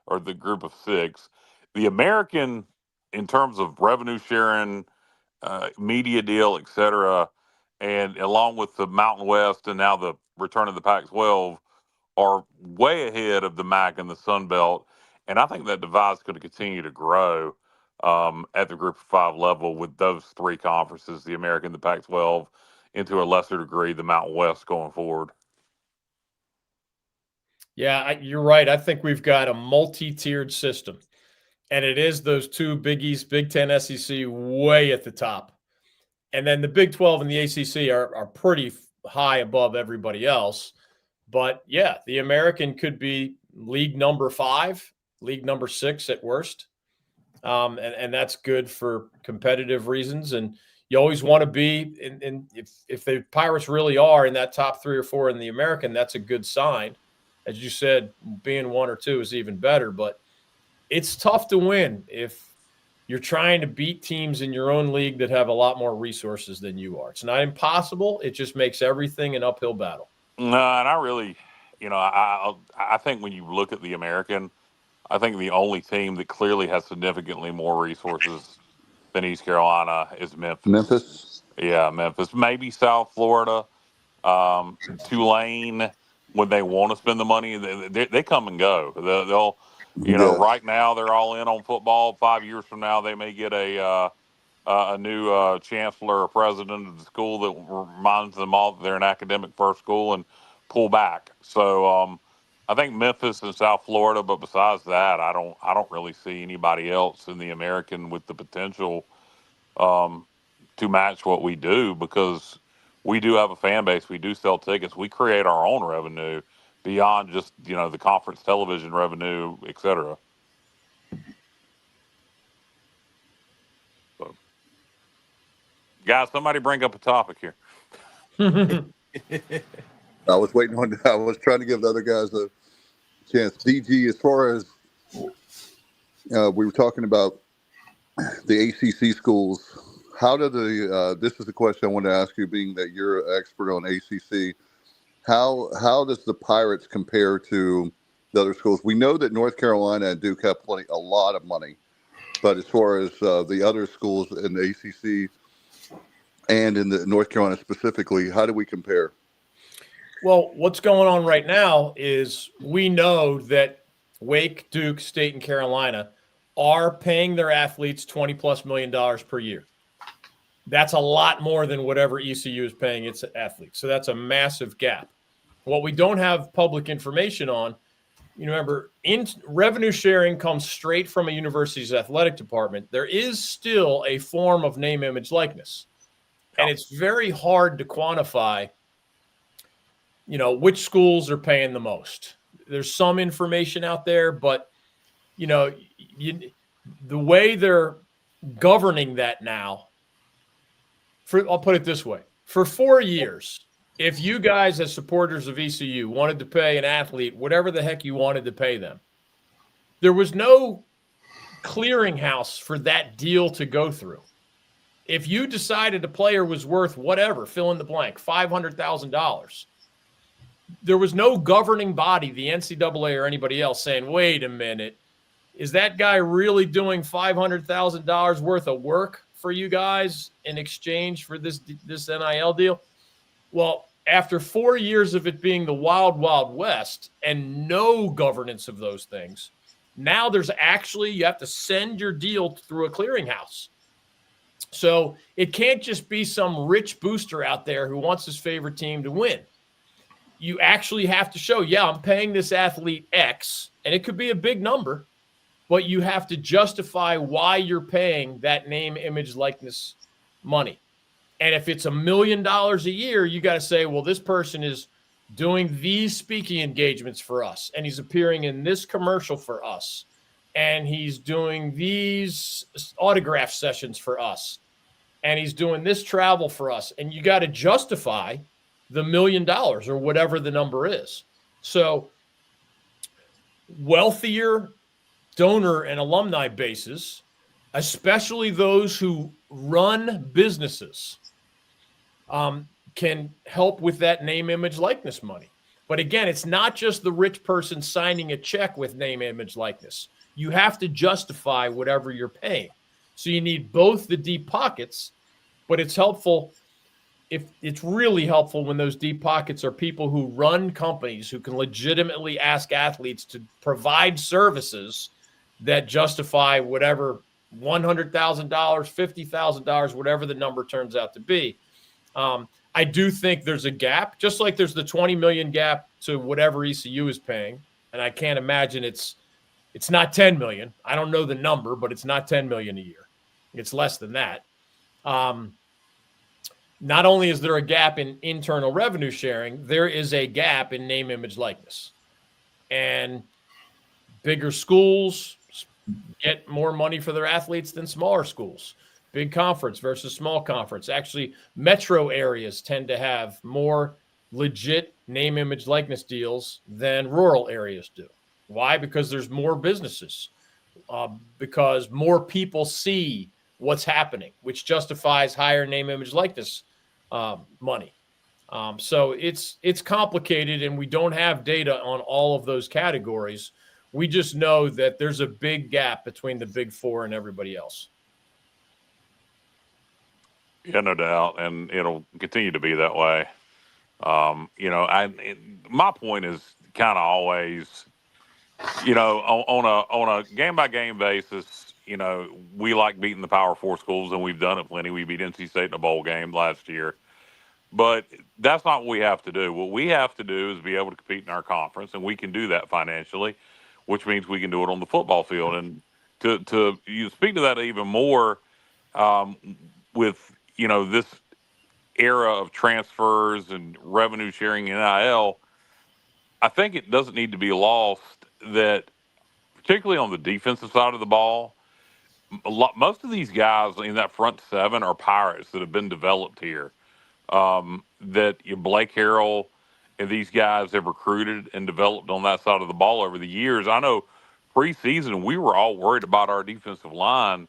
S8: or the group of 6. The American, in terms of revenue sharing, media deal, et cetera, and along with the Mountain West and now the return of the Pac-12, are way ahead of the MAC and the Sun Belt. And I think that divide is going to continue to grow at the group of 5 level with those 3 conferences, the American, the Pac-12, and to a lesser degree, the Mountain West going forward.
S11: Yeah, you're right. I think we've got a multi-tiered system. And it is those 2 Big East, Big 10, SEC way at the top. And then the Big 12 and the ACC are pretty high above everybody else. But, yeah, the American could be league number 5, league number 6 at worst. And that's good for competitive reasons. And you always want to be if the Pirates really are in that top 3 or 4 in the American, that's a good sign. As you said, being 1 or 2 is even better. But it's tough to win if you're trying to beat teams in your own league that have a lot more resources than you are. It's not impossible. It just makes everything an uphill battle.
S8: No, and I really, I think when you look at the American, I think the only team that clearly has significantly more resources than East Carolina is Memphis. Yeah, Memphis. Maybe South Florida. Tulane, when they want to spend the money, they come and go. They'll right now they're all in on football. 5 years from now, they may get a new chancellor or president of the school that reminds them all that they're an academic first school and pull back. So I think Memphis and South Florida, but besides that, I don't really see anybody else in the American with the potential to match what we do, because we do have a fan base. We do sell tickets. We create our own revenue beyond just, the conference television revenue, et cetera. So, guys, somebody bring up a topic here.
S7: I was trying to give the other guys a chance. DG, as far as we were talking about the ACC schools, how do this is the question I want to ask you, being that you're an expert on ACC. How does the Pirates compare to the other schools? We know that North Carolina and Duke have a lot of money, but as far as the other schools in the ACC and in the North Carolina specifically, how do we compare?
S11: Well, what's going on right now is we know that Wake, Duke, State, and Carolina are paying their athletes $20+ million per year. That's a lot more than whatever ECU is paying its athletes. So that's a massive gap. What we don't have public information on, remember, revenue sharing comes straight from a university's athletic department. There is still a form of name, image, likeness. And it's very hard to quantify, which schools are paying the most. There's some information out there, but, the way they're governing that now, I'll put it this way. For 4 years, if you guys as supporters of ECU wanted to pay an athlete whatever the heck you wanted to pay them, there was no clearinghouse for that deal to go through. If you decided a player was worth whatever, fill in the blank, $500,000, there was no governing body, the NCAA or anybody else, saying, wait a minute, is that guy really doing $500,000 worth of work for you guys in exchange for this NIL deal? Well, after 4 years of it being the wild, wild west and no governance of those things, now there's actually, you have to send your deal through a clearinghouse. So it can't just be some rich booster out there who wants his favorite team to win. You actually have to show, I'm paying this athlete X, and it could be a big number, but you have to justify why you're paying that name, image, likeness money. And if it's $1 million a year, you got to say, well, this person is doing these speaking engagements for us, and he's appearing in this commercial for us, and he's doing these autograph sessions for us, and he's doing this travel for us. And you got to justify the $1 million or whatever the number is. So wealthier donor and alumni bases, especially those who run businesses, can help with that name, image, likeness money. But again, it's not just the rich person signing a check with name, image, likeness. You have to justify whatever you're paying. So you need both the deep pockets, but it's helpful. If it's really helpful when those deep pockets are people who run companies who can legitimately ask athletes to provide services that justify whatever $100,000, $50,000, whatever the number turns out to be. I do think there's a gap, just like there's the $20 million gap to whatever ECU is paying. And I can't imagine it's not $10 million. I don't know the number, but it's not $10 million a year. It's less than that. Not only is there a gap in internal revenue sharing, there is a gap in name, image, likeness. And bigger schools get more money for their athletes than smaller schools. Big conference versus small conference. Actually, metro areas tend to have more legit name, image, likeness deals than rural areas do. Why? Because there's more businesses, because more people see what's happening, which justifies higher name, image, likeness money. So it's complicated, and we don't have data on all of those categories. We just know that there's a big gap between the big four and everybody else.
S8: Yeah, no doubt, and it'll continue to be that way. My point is kind of always, on a game by game basis, we like beating the Power Four schools, and we've done it plenty. We beat NC State in a bowl game last year, but that's not what we have to do. What we have to do is be able to compete in our conference, and we can do that financially, which means we can do it on the football field. And to you speak to that even more, with this era of transfers and revenue sharing in NIL, I think it doesn't need to be lost that, particularly on the defensive side of the ball, most of these guys in that front seven are Pirates that have been developed here. That Blake Harrell and these guys have recruited and developed on that side of the ball over the years. I know preseason we were all worried about our defensive line,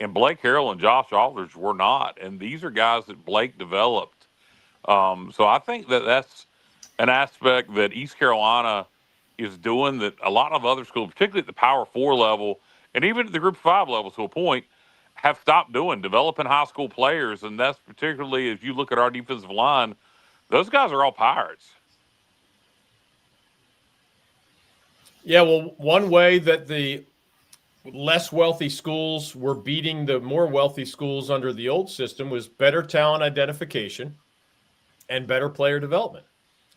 S8: and Blake Harrell and Josh Aldridge were not. And these are guys that Blake developed. So I think that that's an aspect that East Carolina is doing that a lot of other schools, particularly at the Power Four level, and even at the Group 5 level to a point, have stopped doing, developing high school players. And that's particularly, if you look at our defensive line, those guys are all Pirates.
S11: Yeah, well, one way that the less wealthy schools were beating the more wealthy schools under the old system was better talent identification and better player development.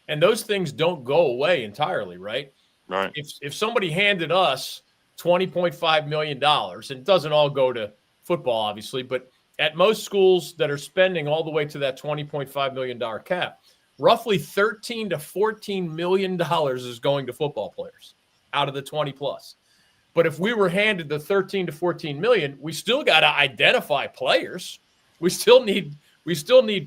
S11: And those things don't go away entirely, right?
S8: Right.
S11: If somebody handed us $20.5 million, and it doesn't all go to football, obviously, but at most schools that are spending all the way to that $20.5 million cap, roughly $13 to $14 million is going to football players out of the 20 plus. But if we were handed the 13 to 14 million, we still got to identify players. We still need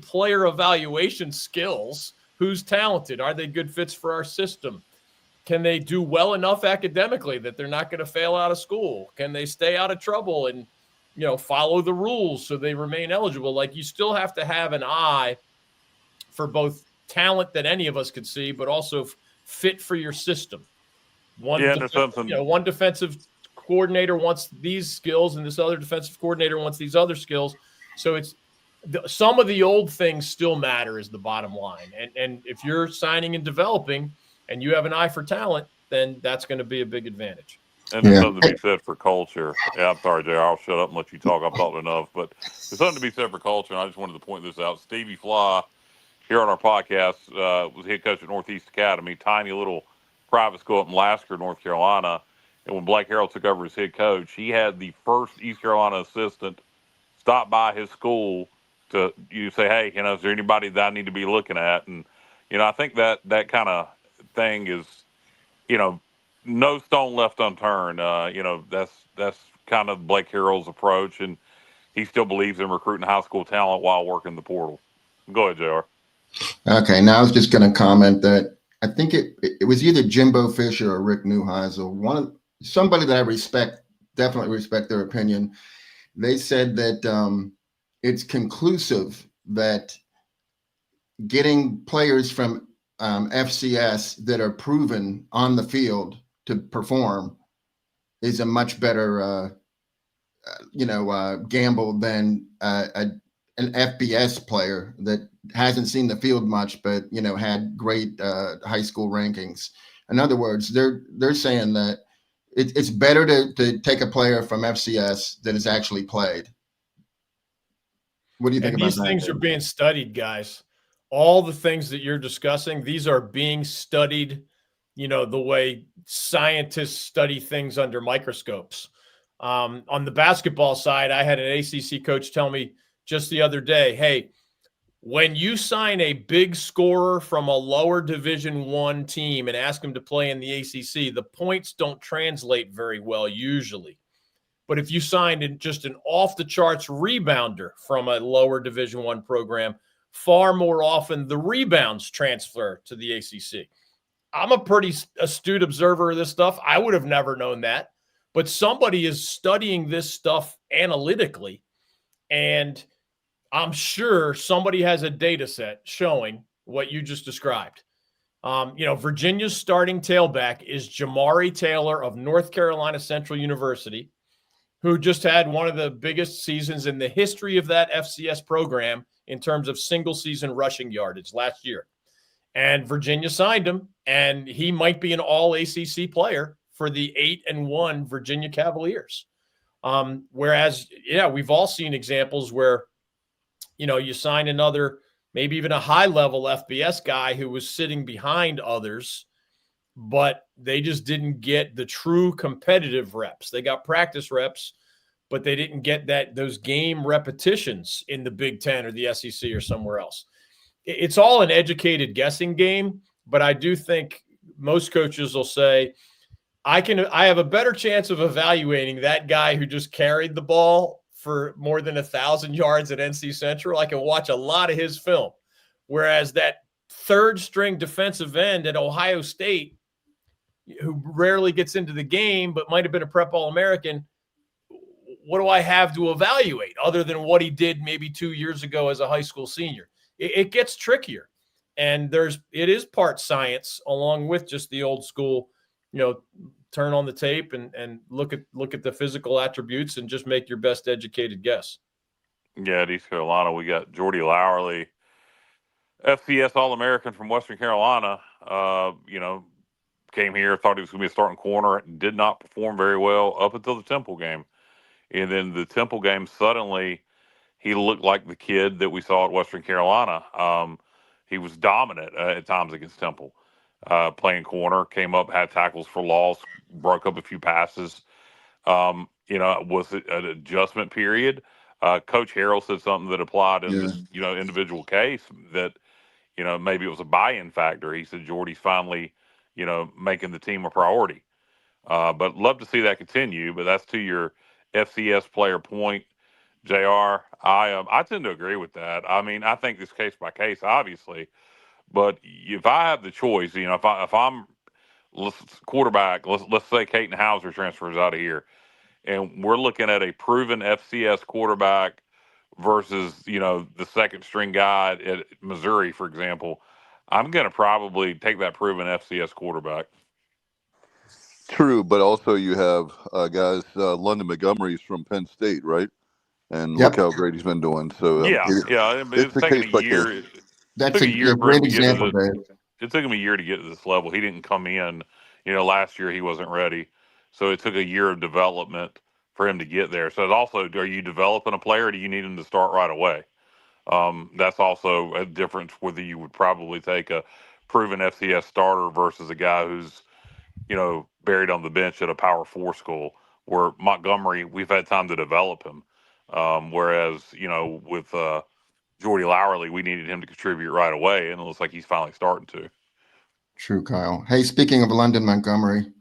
S11: player evaluation skills. Who's talented? Are they good fits for our system? Can they do well enough academically that they're not going to fail out of school? Can they stay out of trouble and, follow the rules so they remain eligible? Like, you still have to have an eye for both talent that any of us could see, but also fit for your system. One defensive coordinator wants these skills, and this other defensive coordinator wants these other skills. So some of the old things still matter is the bottom line. And if you're signing and developing and you have an eye for talent, then that's going to be a big advantage.
S8: And there's something to be said for culture. Yeah, I'm sorry, Jay. I'll shut up and let you talk. I've talked enough. But there's something to be said for culture, and I just wanted to point this out. Stevie Fly, here on our podcast, was head coach at Northeast Academy, tiny little private school up in Lasker, North Carolina. And when Blake Harrell took over as head coach, he had the first East Carolina assistant stop by his school to say, hey, is there anybody that I need to be looking at? And, I think that kind of thing is, no stone left unturned. That's kind of Blake Harrell's approach, and he still believes in recruiting high school talent while working the portal. Go ahead, JR.
S9: Okay, now I was just going to comment that I think it was either Jimbo Fisher or Rick Neuheisel, somebody that I definitely respect their opinion. They said that it's conclusive that getting players from FCS that are proven on the field to perform is a much better, gamble than an FBS player that hasn't seen the field much, but had great high school rankings. In other words, they're saying that it's better to take a player from FCS that has actually played. What do you think about that?
S11: These things are being studied, guys. All the things that you're discussing, these are being studied, the way scientists study things under microscopes. On the basketball side, I had an ACC coach tell me just the other day, hey, when you sign a big scorer from a lower Division I team and ask him to play in the ACC, the points don't translate very well usually. But if you signed just an off-the-charts rebounder from a lower Division I program, far more often the rebounds transfer to the ACC. I'm a pretty astute observer of this stuff. I would have never known that. But somebody is studying this stuff analytically, and I'm sure somebody has a data set showing what you just described. Virginia's starting tailback is Jamari Taylor of North Carolina Central University, who just had one of the biggest seasons in the history of that FCS program in terms of single-season rushing yardage last year. And Virginia signed him, and he might be an all-ACC player for the 8-1 Virginia Cavaliers. Whereas, we've all seen examples where, you sign another, maybe even a high-level FBS guy who was sitting behind others, but they just didn't get the true competitive reps. They got practice reps, but they didn't get those game repetitions in the Big Ten or the SEC or somewhere else. It's all an educated guessing game, but I do think most coaches will say, I have a better chance of evaluating that guy who just carried the ball for more than 1,000 yards at NC Central. I can watch a lot of his film. Whereas that third string defensive end at Ohio State, who rarely gets into the game, but might have been a prep All-American, what do I have to evaluate other than what he did maybe 2 years ago as a high school senior? It gets trickier. And it is part science along with just the old school, turn on the tape and look at the physical attributes and just make your best educated guess.
S8: Yeah, at East Carolina, we got Jordy Lowerly, FCS All-American from Western Carolina. Came here, thought he was going to be a starting corner, did not perform very well up until the Temple game. And then the Temple game, suddenly he looked like the kid that we saw at Western Carolina. He was dominant at times against Temple. Playing corner, came up, had tackles for loss, broke up a few passes. Was it an adjustment period? Coach Harrell said something that applied in this, individual case that, maybe it was a buy-in factor. He said Jordy's finally, making the team a priority. But love to see that continue. But that's to your FCS player point, JR. I tend to agree with that. I mean, I think this case by case, obviously. But if I have the choice, if I'm quarterback, let's say Caton Hauser transfers out of here, and we're looking at a proven FCS quarterback versus the second string guy at Missouri, for example, I'm going to probably take that proven FCS quarterback.
S7: True, but also you have guys, London Montgomery's from Penn State, right? And
S9: Yep.
S7: look how great he's been doing. So
S8: It's taken a year.
S9: That's a great example, Dave.
S8: It took him a year to get to this level. He didn't come in, last year he wasn't ready. So it took a year of development for him to get there. So it's also, are you developing a player or do you need him to start right away? That's also a difference whether you would probably take a proven FCS starter versus a guy who's, buried on the bench at a Power 4 school, where Montgomery, we've had time to develop him. Whereas, with Jordy Lowerly, we needed him to contribute right away, and it looks like he's finally starting to.
S9: True, Kyle. Hey, speaking of London Montgomery,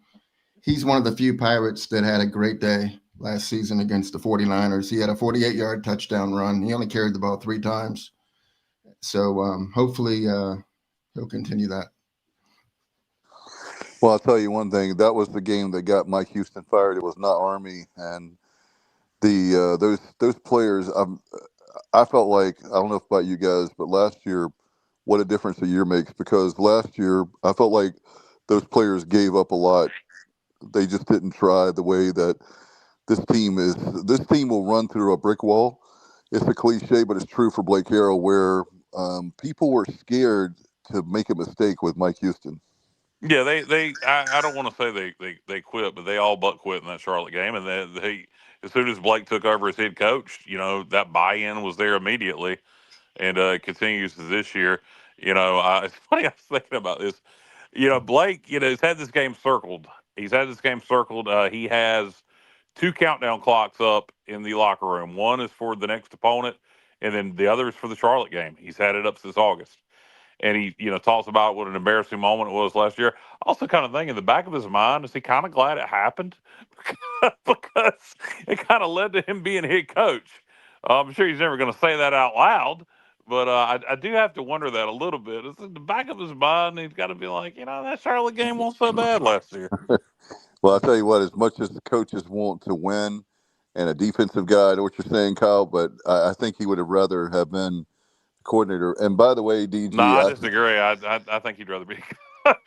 S9: he's one of the few Pirates that had a great day last season against the 49ers. He had a 48-yard touchdown run. He only carried the ball 3 times. So hopefully he'll continue that.
S7: Well, I'll tell you one thing. That was the game that got Mike Houston fired. It was not Army, and the those players. I felt like, I don't know about you guys, but last year, what a difference a year makes. Because last year, I felt like those players gave up a lot. They just didn't try the way that this team is. This team will run through a brick wall. It's a cliche, but it's true for Blake Harrell, where people were scared to make a mistake with Mike Houston.
S8: Yeah, I don't want to say they quit, but they all but quit in that Charlotte game. And they as soon as Blake took over as head coach, that buy-in was there immediately, and continues to this year. It's funny, I was thinking about this. Blake, has had this game circled. He's had this game circled. He has 2 countdown clocks up in the locker room. One is for the next opponent, and then the other is for the Charlotte game. He's had it up since August. And he, talks about what an embarrassing moment it was last year. Also kind of thinking in the back of his mind, is he kind of glad it happened? Because it kind of led to him being head coach. I'm sure he's never going to say that out loud, but I do have to wonder that a little bit. It's in the back of his mind. He's got to be like, that Charlotte game wasn't so bad last year.
S7: Well, I'll tell you what, as much as the coaches want to win and a defensive guy, I know what you're saying, Kyle, but I think he would have rather have been coordinator. And by the way, DG,
S8: no, I disagree. I think he'd rather be.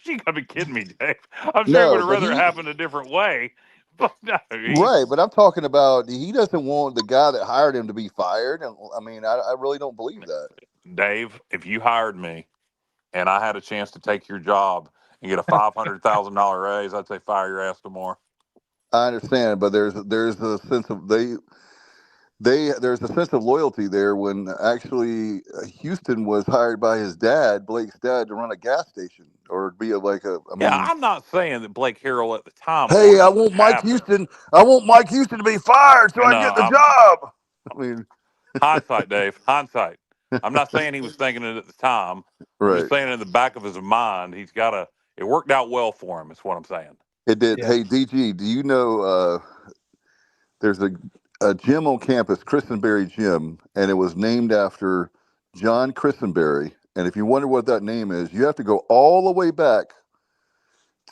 S8: You gotta be kidding me, Dave. I'm sure he would have rather it happened a different way. But no,
S7: right, but I'm talking about he doesn't want the guy that hired him to be fired. And I mean, I really don't believe that.
S8: Dave, if you hired me and I had a chance to take your job and get a $500,000 raise, I'd say fire your ass tomorrow.
S7: I understand, but there's a sense of there's a sense of loyalty there when actually Houston was hired by his dad, Blake's dad, to run a gas station or be
S8: I'm not saying that Blake Harrell at the time.
S7: Hey, I want Mike Houston to be fired so I get the job. I mean,
S8: hindsight, Dave. Hindsight. I'm not saying he was thinking it at the time.
S7: Right.
S8: I'm just saying in the back of his mind, he's got to. It worked out well for him. Is what I'm saying.
S7: It did. Yeah. Hey, DG, do you know there's a gym on campus, Christenberry Gym, and it was named after John Christenberry. And if you wonder what that name is, you have to go all the way back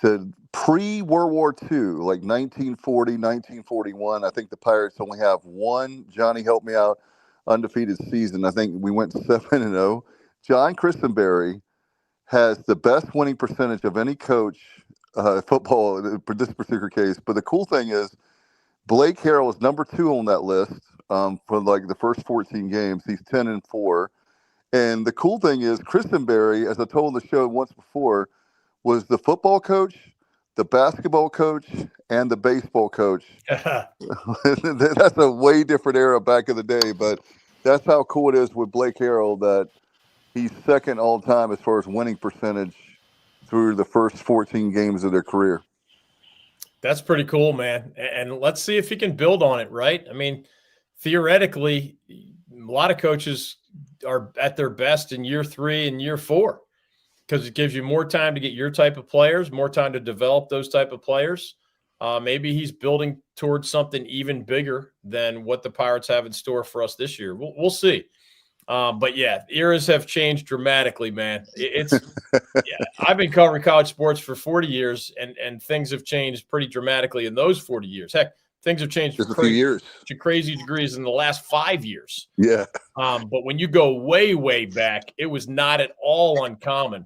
S7: to pre-World War II, like 1940, 1941. I think the Pirates only have one, Johnny, help me out, undefeated season. I think we went 7-0. John Christenberry has the best winning percentage of any coach football for this particular case. But the cool thing is, Blake Harrell is number 2 on that list for like the first 14 games. He's 10-4. And the cool thing is, Christenberry, as I told the show once before, was the football coach, the basketball coach, and the baseball coach. That's a way different era back in the day, but that's how cool it is with Blake Harrell that he's second all time as far as winning percentage through the first 14 games of their career.
S11: That's pretty cool, man. And let's see if he can build on it, right? I mean, theoretically, a lot of coaches are at their best in year 3 and year 4 because it gives you more time to get your type of players, more time to develop those type of players. Maybe he's building towards something even bigger than what the Pirates have in store for us this year. We'll see. But yeah, eras have changed dramatically, man. I've been covering college sports for 40 years, and things have changed pretty dramatically in those 40 years. Heck, things have changed
S7: Just a few years
S11: to crazy degrees in the last 5 years.
S7: Yeah.
S11: But when you go way, way back, it was not at all uncommon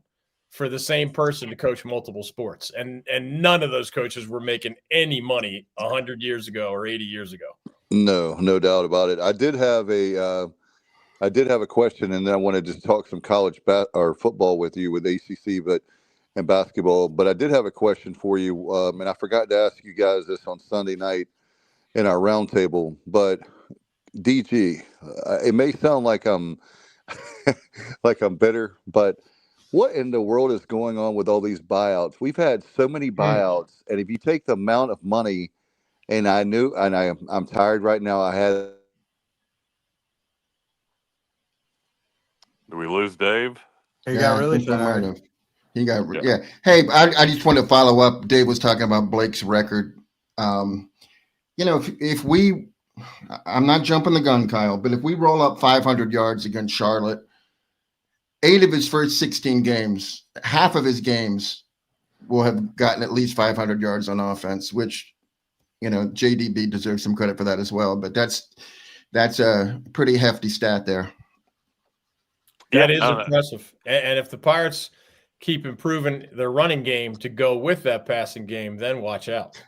S11: for the same person to coach multiple sports. And none of those coaches were making any money 100 years ago or 80 years ago.
S7: No doubt about it. I did have a question, and then I wanted to talk some college or football with you with ACC, and basketball. But I did have a question for you, and I forgot to ask you guys this on Sunday night in our roundtable. But DG, it may sound like I'm bitter, but what in the world is going on with all these buyouts? We've had so many buyouts, and if you take the amount of money, and I'm tired right now.
S8: Do we lose Dave?
S10: He got really tired.
S9: Yeah. Hey, I just want to follow up. Dave was talking about Blake's record. If we, I'm not jumping the gun, Kyle, but if we roll up 500 yards against Charlotte, 8 of his first 16 games, half of his games will have gotten at least 500 yards on offense, which, JDB deserves some credit for that as well. But that's a pretty hefty stat there.
S11: That is impressive. And if the Pirates keep improving their running game to go with that passing game, then watch out.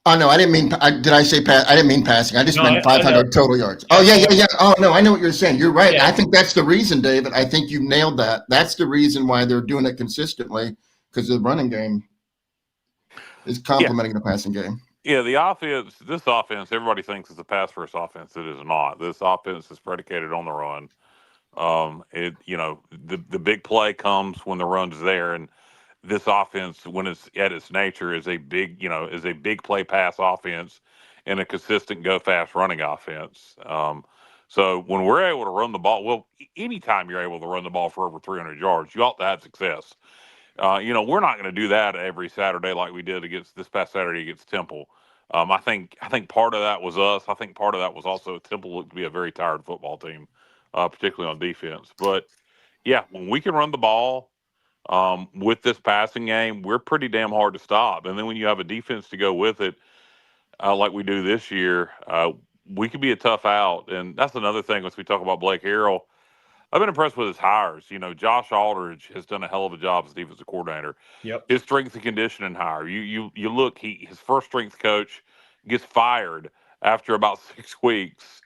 S9: Oh, no, I didn't mean – did I say pass? I didn't mean passing. I just meant 500 total yards. Oh, yeah. Oh, no, I know what you're saying. You're right. Yeah. I think that's the reason, David. I think you nailed that. That's the reason why they're doing it consistently, because the running game is complementing the passing game.
S8: Yeah, the offense, this offense, everybody thinks it's a pass-first offense. It is not. This offense is predicated on the run. The big play comes when the run's there, and this offense, when it's at its nature, is a big play pass offense and a consistent go fast running offense. So when we're able to run the ball, anytime you're able to run the ball for over 300 yards, you ought to have success. We're not going to do that every Saturday like we did this past Saturday against Temple. I think part of that was us. I think part of that was also Temple looked to be a very tired football team, particularly on defense. But yeah, when we can run the ball with this passing game, we're pretty damn hard to stop. And then when you have a defense to go with it, like we do this year, we could be a tough out. And that's another thing as we talk about Blake Harrell. I've been impressed with his hires. Josh Aldridge has done a hell of a job as defensive coordinator.
S11: Yep.
S8: His strength and conditioning hire. You look, his first strength coach gets fired after about 6 weeks,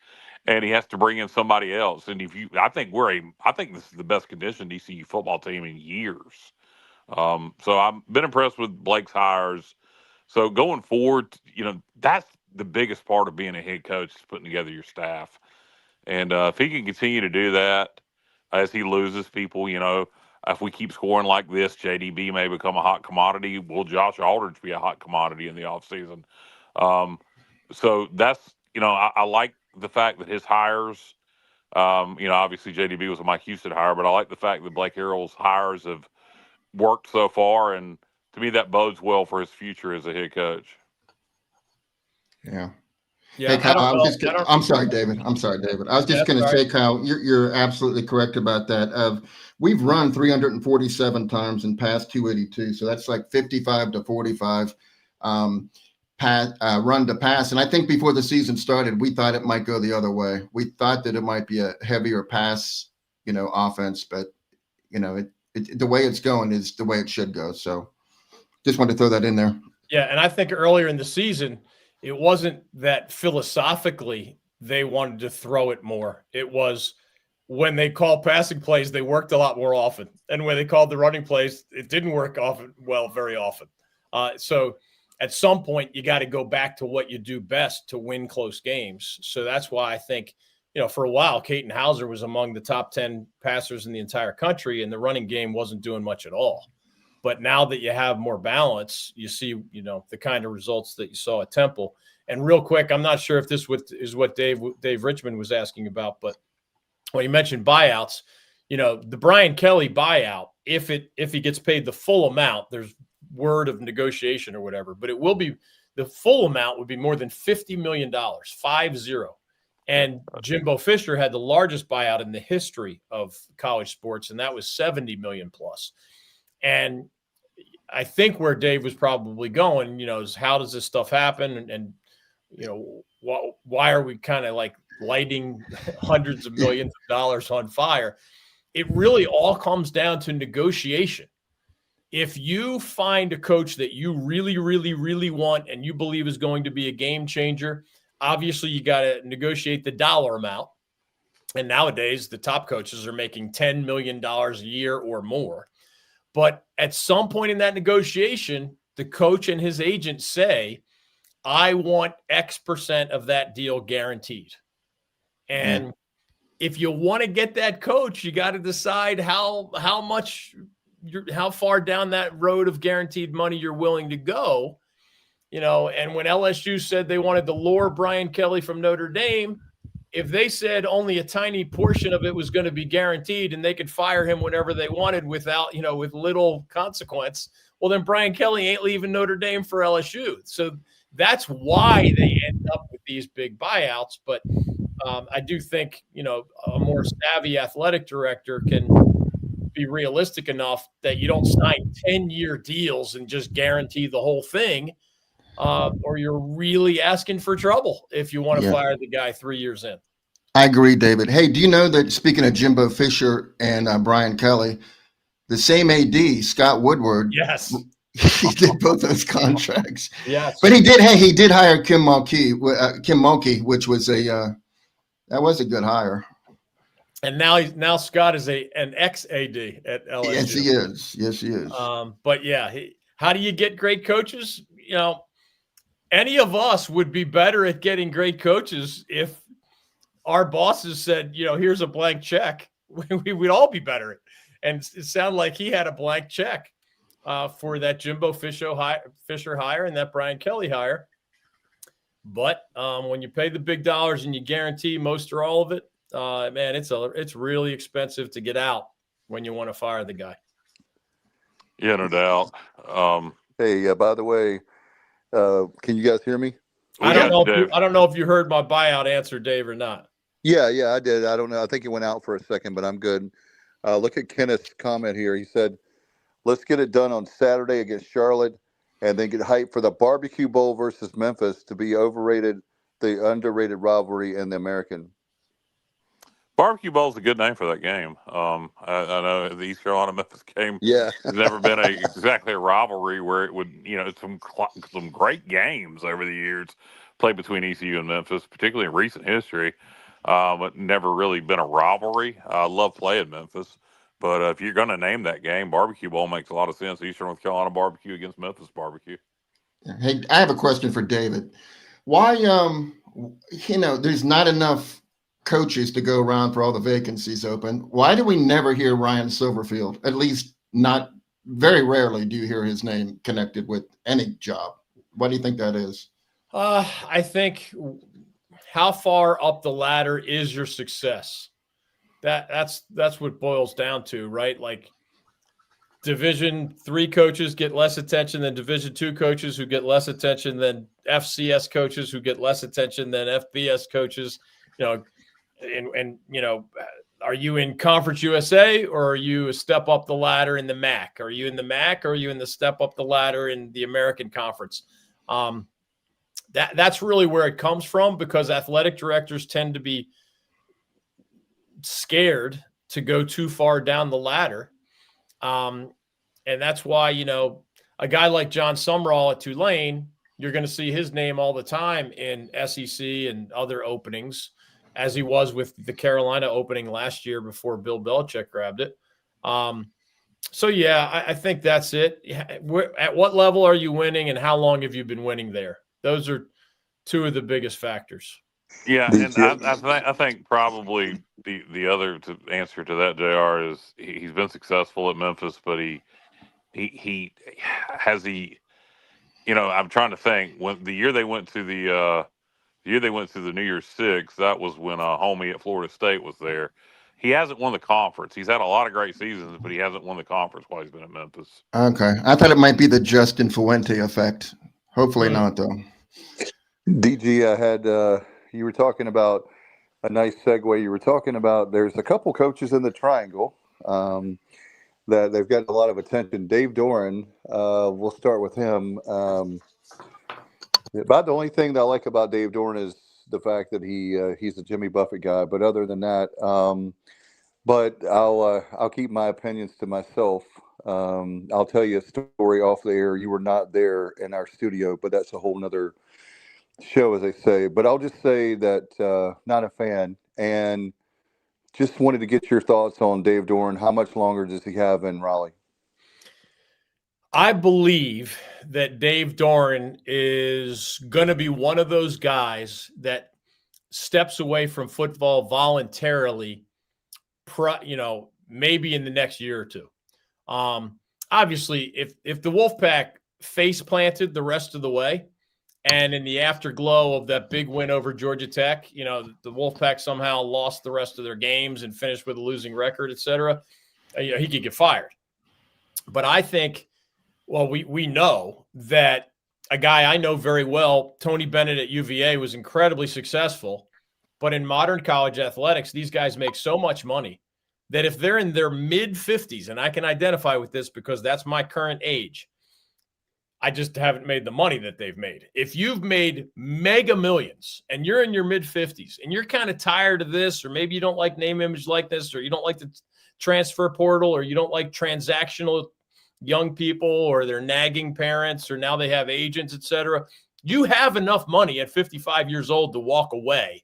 S8: and he has to bring in somebody else. And I think this is the best conditioned ECU football team in years. So I've been impressed with Blake's hires. So going forward, that's the biggest part of being a head coach is putting together your staff. And if he can continue to do that as he loses people, if we keep scoring like this, JDB may become a hot commodity. Will Josh Aldridge be a hot commodity in the offseason? So that's, I like the fact that his hires, obviously JDB was a Mike Houston hire, but I like the fact that Blake Harrell's hires have worked so far. And to me, that bodes well for his future as a head coach.
S9: Yeah.
S11: Yeah,
S9: hey, Kyle, I'm sorry, David. I was just going to say, Kyle, you're absolutely correct about that. We've run 347 times and passed 282, so that's like 55 to 45 run to pass. And I think before the season started, we thought it might go the other way. We thought that it might be a heavier pass, offense, but the way it's going is the way it should go. So just wanted to throw that in there.
S11: Yeah, and I think earlier in the season, it wasn't that philosophically they wanted to throw it more. It was when they called passing plays, they worked a lot more often. And when they called the running plays, it didn't work very often. So at some point, you got to go back to what you do best to win close games. So that's why I think, for a while, Caton Hauser was among the top 10 passers in the entire country, and the running game wasn't doing much at all. But now that you have more balance, you see, the kind of results that you saw at Temple. And real quick, I'm not sure if this is what Dave Richmond was asking about, but when you mentioned buyouts, the Brian Kelly buyout, if he gets paid the full amount, there's word of negotiation or whatever, but it will be the full amount would be more than $50 million, 50. And Jimbo Fisher had the largest buyout in the history of college sports, and that was 70 million plus. And I think where Dave was probably going, is how does this stuff happen? And why are we kind of like lighting hundreds of millions of dollars on fire? It really all comes down to negotiation. If you find a coach that you really, really, really want and you believe is going to be a game changer, obviously you got to negotiate the dollar amount. And nowadays the top coaches are making $10 million a year or more. But at some point in that negotiation, the coach and his agent say, I want X percent of that deal guaranteed. And if you want to get that coach, you got to decide how far down that road of guaranteed money you're willing to go. And when LSU said they wanted to lure Brian Kelly from Notre Dame, if they said only a tiny portion of it was going to be guaranteed and they could fire him whenever they wanted without, with little consequence, well, then Brian Kelly ain't leaving Notre Dame for LSU. So that's why they end up with these big buyouts. But I do think, a more savvy athletic director can be realistic enough that you don't sign 10-year deals and just guarantee the whole thing. Or you're really asking for trouble if you want to fire the guy 3 years in.
S9: I agree, David. Hey, do you know that speaking of Jimbo Fisher and Brian Kelly, the same AD, Scott Woodward,
S11: yes,
S9: he did both those contracts.
S11: Yes,
S9: but he did hire Kim Mulkey, which was that was a good hire.
S11: And now Scott is an ex-AD at LSU.
S9: Yes, he is. Yes, he is.
S11: But yeah, how do you get great coaches? Any of us would be better at getting great coaches if our bosses said, here's a blank check. We would all be better. And it sounded like he had a blank check for that Jimbo Fisher hire and that Brian Kelly hire. But when you pay the big dollars and you guarantee most or all of it, man, it's really expensive to get out when you want to fire the guy.
S8: Yeah, no doubt.
S7: Hey, by the way, can you guys hear me?
S11: I don't know if you heard my buyout answer, Dave, or not.
S7: Yeah, I did. I don't know. I think it went out for a second, but I'm good. Look at Kenneth's comment here. He said, let's get it done on Saturday against Charlotte and then get hyped for the Barbecue Bowl versus Memphis to be overrated, the underrated rivalry in the American.
S8: Barbecue Bowl is a good name for that game. I know the East Carolina Memphis game has never been exactly a rivalry where it would, some great games over the years played between ECU and Memphis, particularly in recent history, but never really been a rivalry. I love playing Memphis, but if you're going to name that game, Barbecue Bowl makes a lot of sense. Eastern North Carolina barbecue against Memphis barbecue.
S9: Hey, I have a question for David. Why, there's not enough coaches to go around for all the vacancies open. Why do we never hear Ryan Silverfield? At least not very rarely do you hear his name connected with any job. What do you think that is?
S11: I think how far up the ladder is your success? That's what boils down to, right? Like Division III coaches get less attention than Division II coaches, who get less attention than FCS coaches, who get less attention than FBS coaches. And are you in Conference USA or are you a step up the ladder in the MAC? Are you in the MAC or are you in the step up the ladder in the American Conference? That's really where it comes from, because athletic directors tend to be scared to go too far down the ladder. And that's why, a guy like John Sumrall at Tulane, you're going to see his name all the time in SEC and other openings, as he was with the Carolina opening last year before Bill Belichick grabbed it. So, yeah, I think that's it. At what level are you winning and how long have you been winning there? Those are two of the biggest factors.
S8: Yeah, and I think probably the other answer to that, JR, is he's been successful at Memphis, but he he has he. I'm trying to think. When the year they went to the New Year's Six, that was when homie at Florida State was there. He hasn't won the conference. He's had a lot of great seasons, but he hasn't won the conference while he's been at Memphis.
S9: Okay. I thought it might be the Justin Fuente effect. Hopefully not, though.
S7: DG, I had you were talking about a nice segue. You were talking about there's a couple coaches in the triangle that they've got a lot of attention. Dave Doran, we'll start with him. About the only thing that I like about Dave Doran is the fact that he's a Jimmy Buffett guy. But other than that, but I'll keep my opinions to myself. I'll tell you a story off the air. You were not there in our studio, but that's a whole nother show, as they say. But I'll just say that not a fan, and just wanted to get your thoughts on Dave Doran. How much longer does he have in Raleigh?
S11: I believe that Dave Doran is going to be one of those guys that steps away from football voluntarily, maybe in the next year or two. Obviously, if the Wolfpack face planted the rest of the way, and in the afterglow of that big win over Georgia Tech, the Wolfpack somehow lost the rest of their games and finished with a losing record, et cetera, he could get fired. But I think, we know that a guy I know very well, Tony Bennett at UVA, was incredibly successful. But in modern college athletics, these guys make so much money that if they're in their mid-50s, and I can identify with this because that's my current age, I just haven't made the money that they've made. If you've made mega millions and you're in your mid-50s and you're kind of tired of this, or maybe you don't like name, image, likeness, or you don't like the transfer portal, or you don't like transactional young people, or their nagging parents, or now they have agents, et cetera, you have enough money at 55 years old to walk away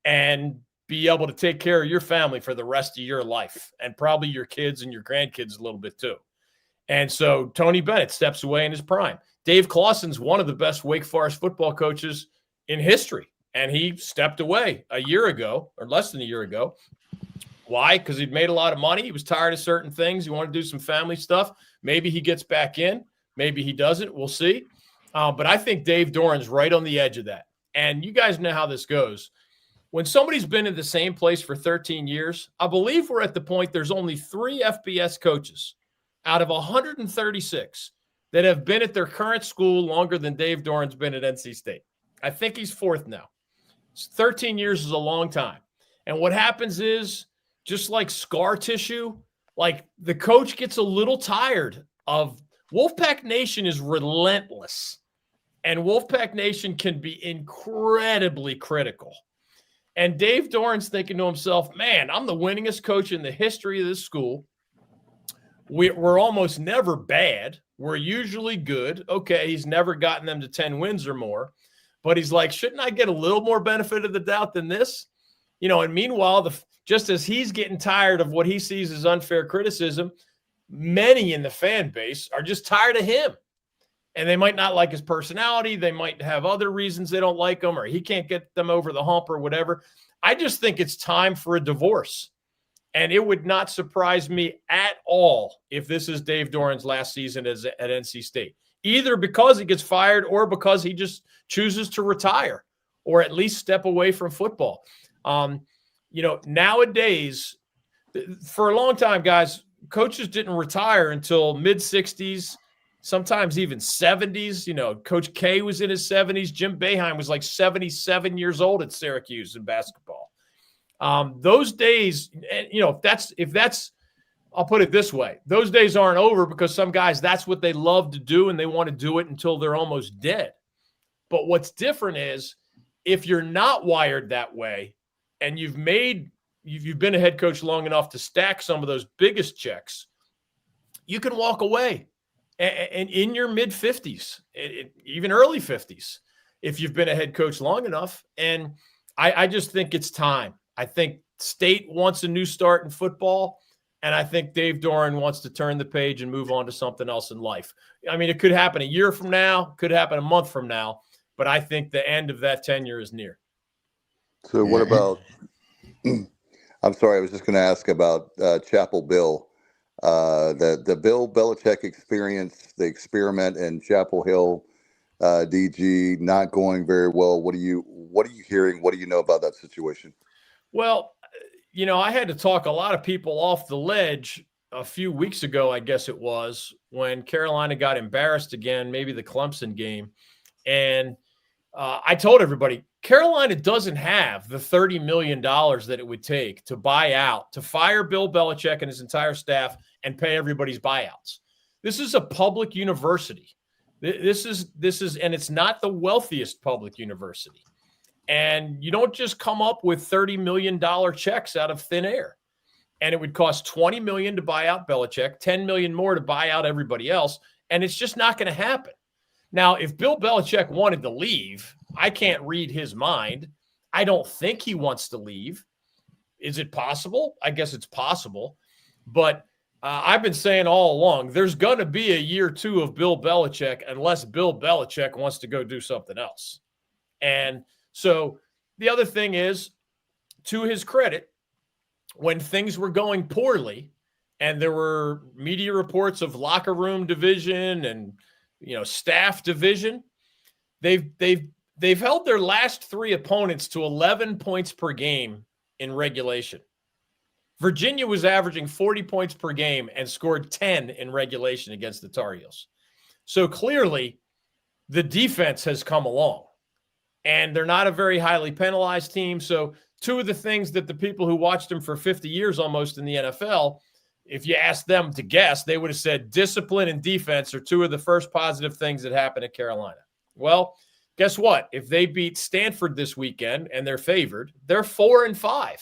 S11: and be able to take care of your family for the rest of your life, and probably your kids and your grandkids a little bit too. And so Tony Bennett steps away in his prime. Dave Clawson's one of the best Wake Forest football coaches in history, and he stepped away a year ago, or less than a year ago. Why? Because he'd made a lot of money. He was tired of certain things. He wanted to do some family stuff. Maybe he gets back in. Maybe he doesn't. We'll see. But I think Dave Doran's right on the edge of that. And you guys know how this goes. When somebody's been in the same place for 13 years, I believe we're at the point there's only 3 FBS coaches out of 136 that have been at their current school longer than Dave Doran's been at NC State. I think he's 4th now. 13 years is a long time. And what happens is, just like scar tissue, like the coach gets a little tired of Wolfpack Nation is relentless, and Wolfpack Nation can be incredibly critical. And Dave Doran's thinking to himself, man, I'm the winningest coach in the history of this school. We're almost never bad. We're usually good. Okay, he's never gotten them to 10 wins or more. But he's like, shouldn't I get a little more benefit of the doubt than this? And meanwhile, just as he's getting tired of what he sees as unfair criticism, many in the fan base are just tired of him. And they might not like his personality. They might have other reasons they don't like him, or he can't get them over the hump or whatever. I just think it's time for a divorce. And it would not surprise me at all if this is Dave Doran's last season at NC State, either because he gets fired or because he just chooses to retire or at least step away from football. Nowadays, for a long time, guys, coaches didn't retire until mid-60s, sometimes even 70s. Coach K was in his 70s. Jim Boeheim was like 77 years old at Syracuse in basketball. Those days, if that's, I'll put it this way, those days aren't over, because some guys, that's what they love to do, and they want to do it until they're almost dead. But what's different is, if you're not wired that way, and you've been a head coach long enough to stack some of those biggest checks, you can walk away and in your mid-50s, even early 50s, if you've been a head coach long enough. And I just think it's time. I think State wants a new start in football, and I think Dave Doran wants to turn the page and move on to something else in life. I mean, it could happen a year from now, could happen a month from now, but I think the end of that tenure is near.
S7: So what about – I'm sorry, I was just going to ask about Chapel Bill. The Bill Belichick experience, the experiment in Chapel Hill, DG, not going very well. What are you hearing? What do you know about that situation?
S11: Well, I had to talk a lot of people off the ledge a few weeks ago, I guess it was, when Carolina got embarrassed again, maybe the Clemson game. And I told everybody, Carolina doesn't have the $30 million that it would take to buy out, to fire Bill Belichick and his entire staff and pay everybody's buyouts. This is a public university. This is, and it's not the wealthiest public university. And you don't just come up with $30 million checks out of thin air. And it would cost $20 million to buy out Belichick, $10 million more to buy out everybody else. And it's just not going to happen. Now, if Bill Belichick wanted to leave, I can't read his mind. I don't think he wants to leave. Is it possible? I guess it's possible. But I've been saying all along, there's going to be a year or two of Bill Belichick unless Bill Belichick wants to go do something else. And so the other thing is, to his credit, when things were going poorly and there were media reports of locker room division and staff division, they've held their last three opponents to 11 points per game in regulation. Virginia was averaging 40 points per game and scored 10 in regulation against the Tar Heels. So clearly the defense has come along, and they're not a very highly penalized team. So two of the things that the people who watched them for 50 years almost in the NFL, if you asked them to guess, they would have said discipline and defense are two of the first positive things that happened at Carolina. Well, guess what? If they beat Stanford this weekend and they're favored, they're 4-5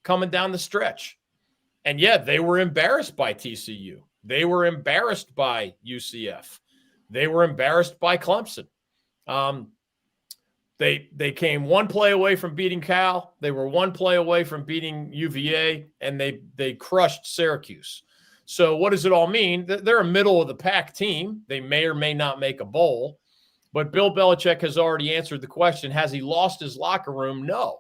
S11: coming down the stretch. And yeah, they were embarrassed by TCU. They were embarrassed by UCF. They were embarrassed by Clemson. They came one play away from beating Cal. They were one play away from beating UVA, and they crushed Syracuse. So what does it all mean? They're a middle-of-the-pack team. They may or may not make a bowl. But Bill Belichick has already answered the question, has he lost his locker room? No.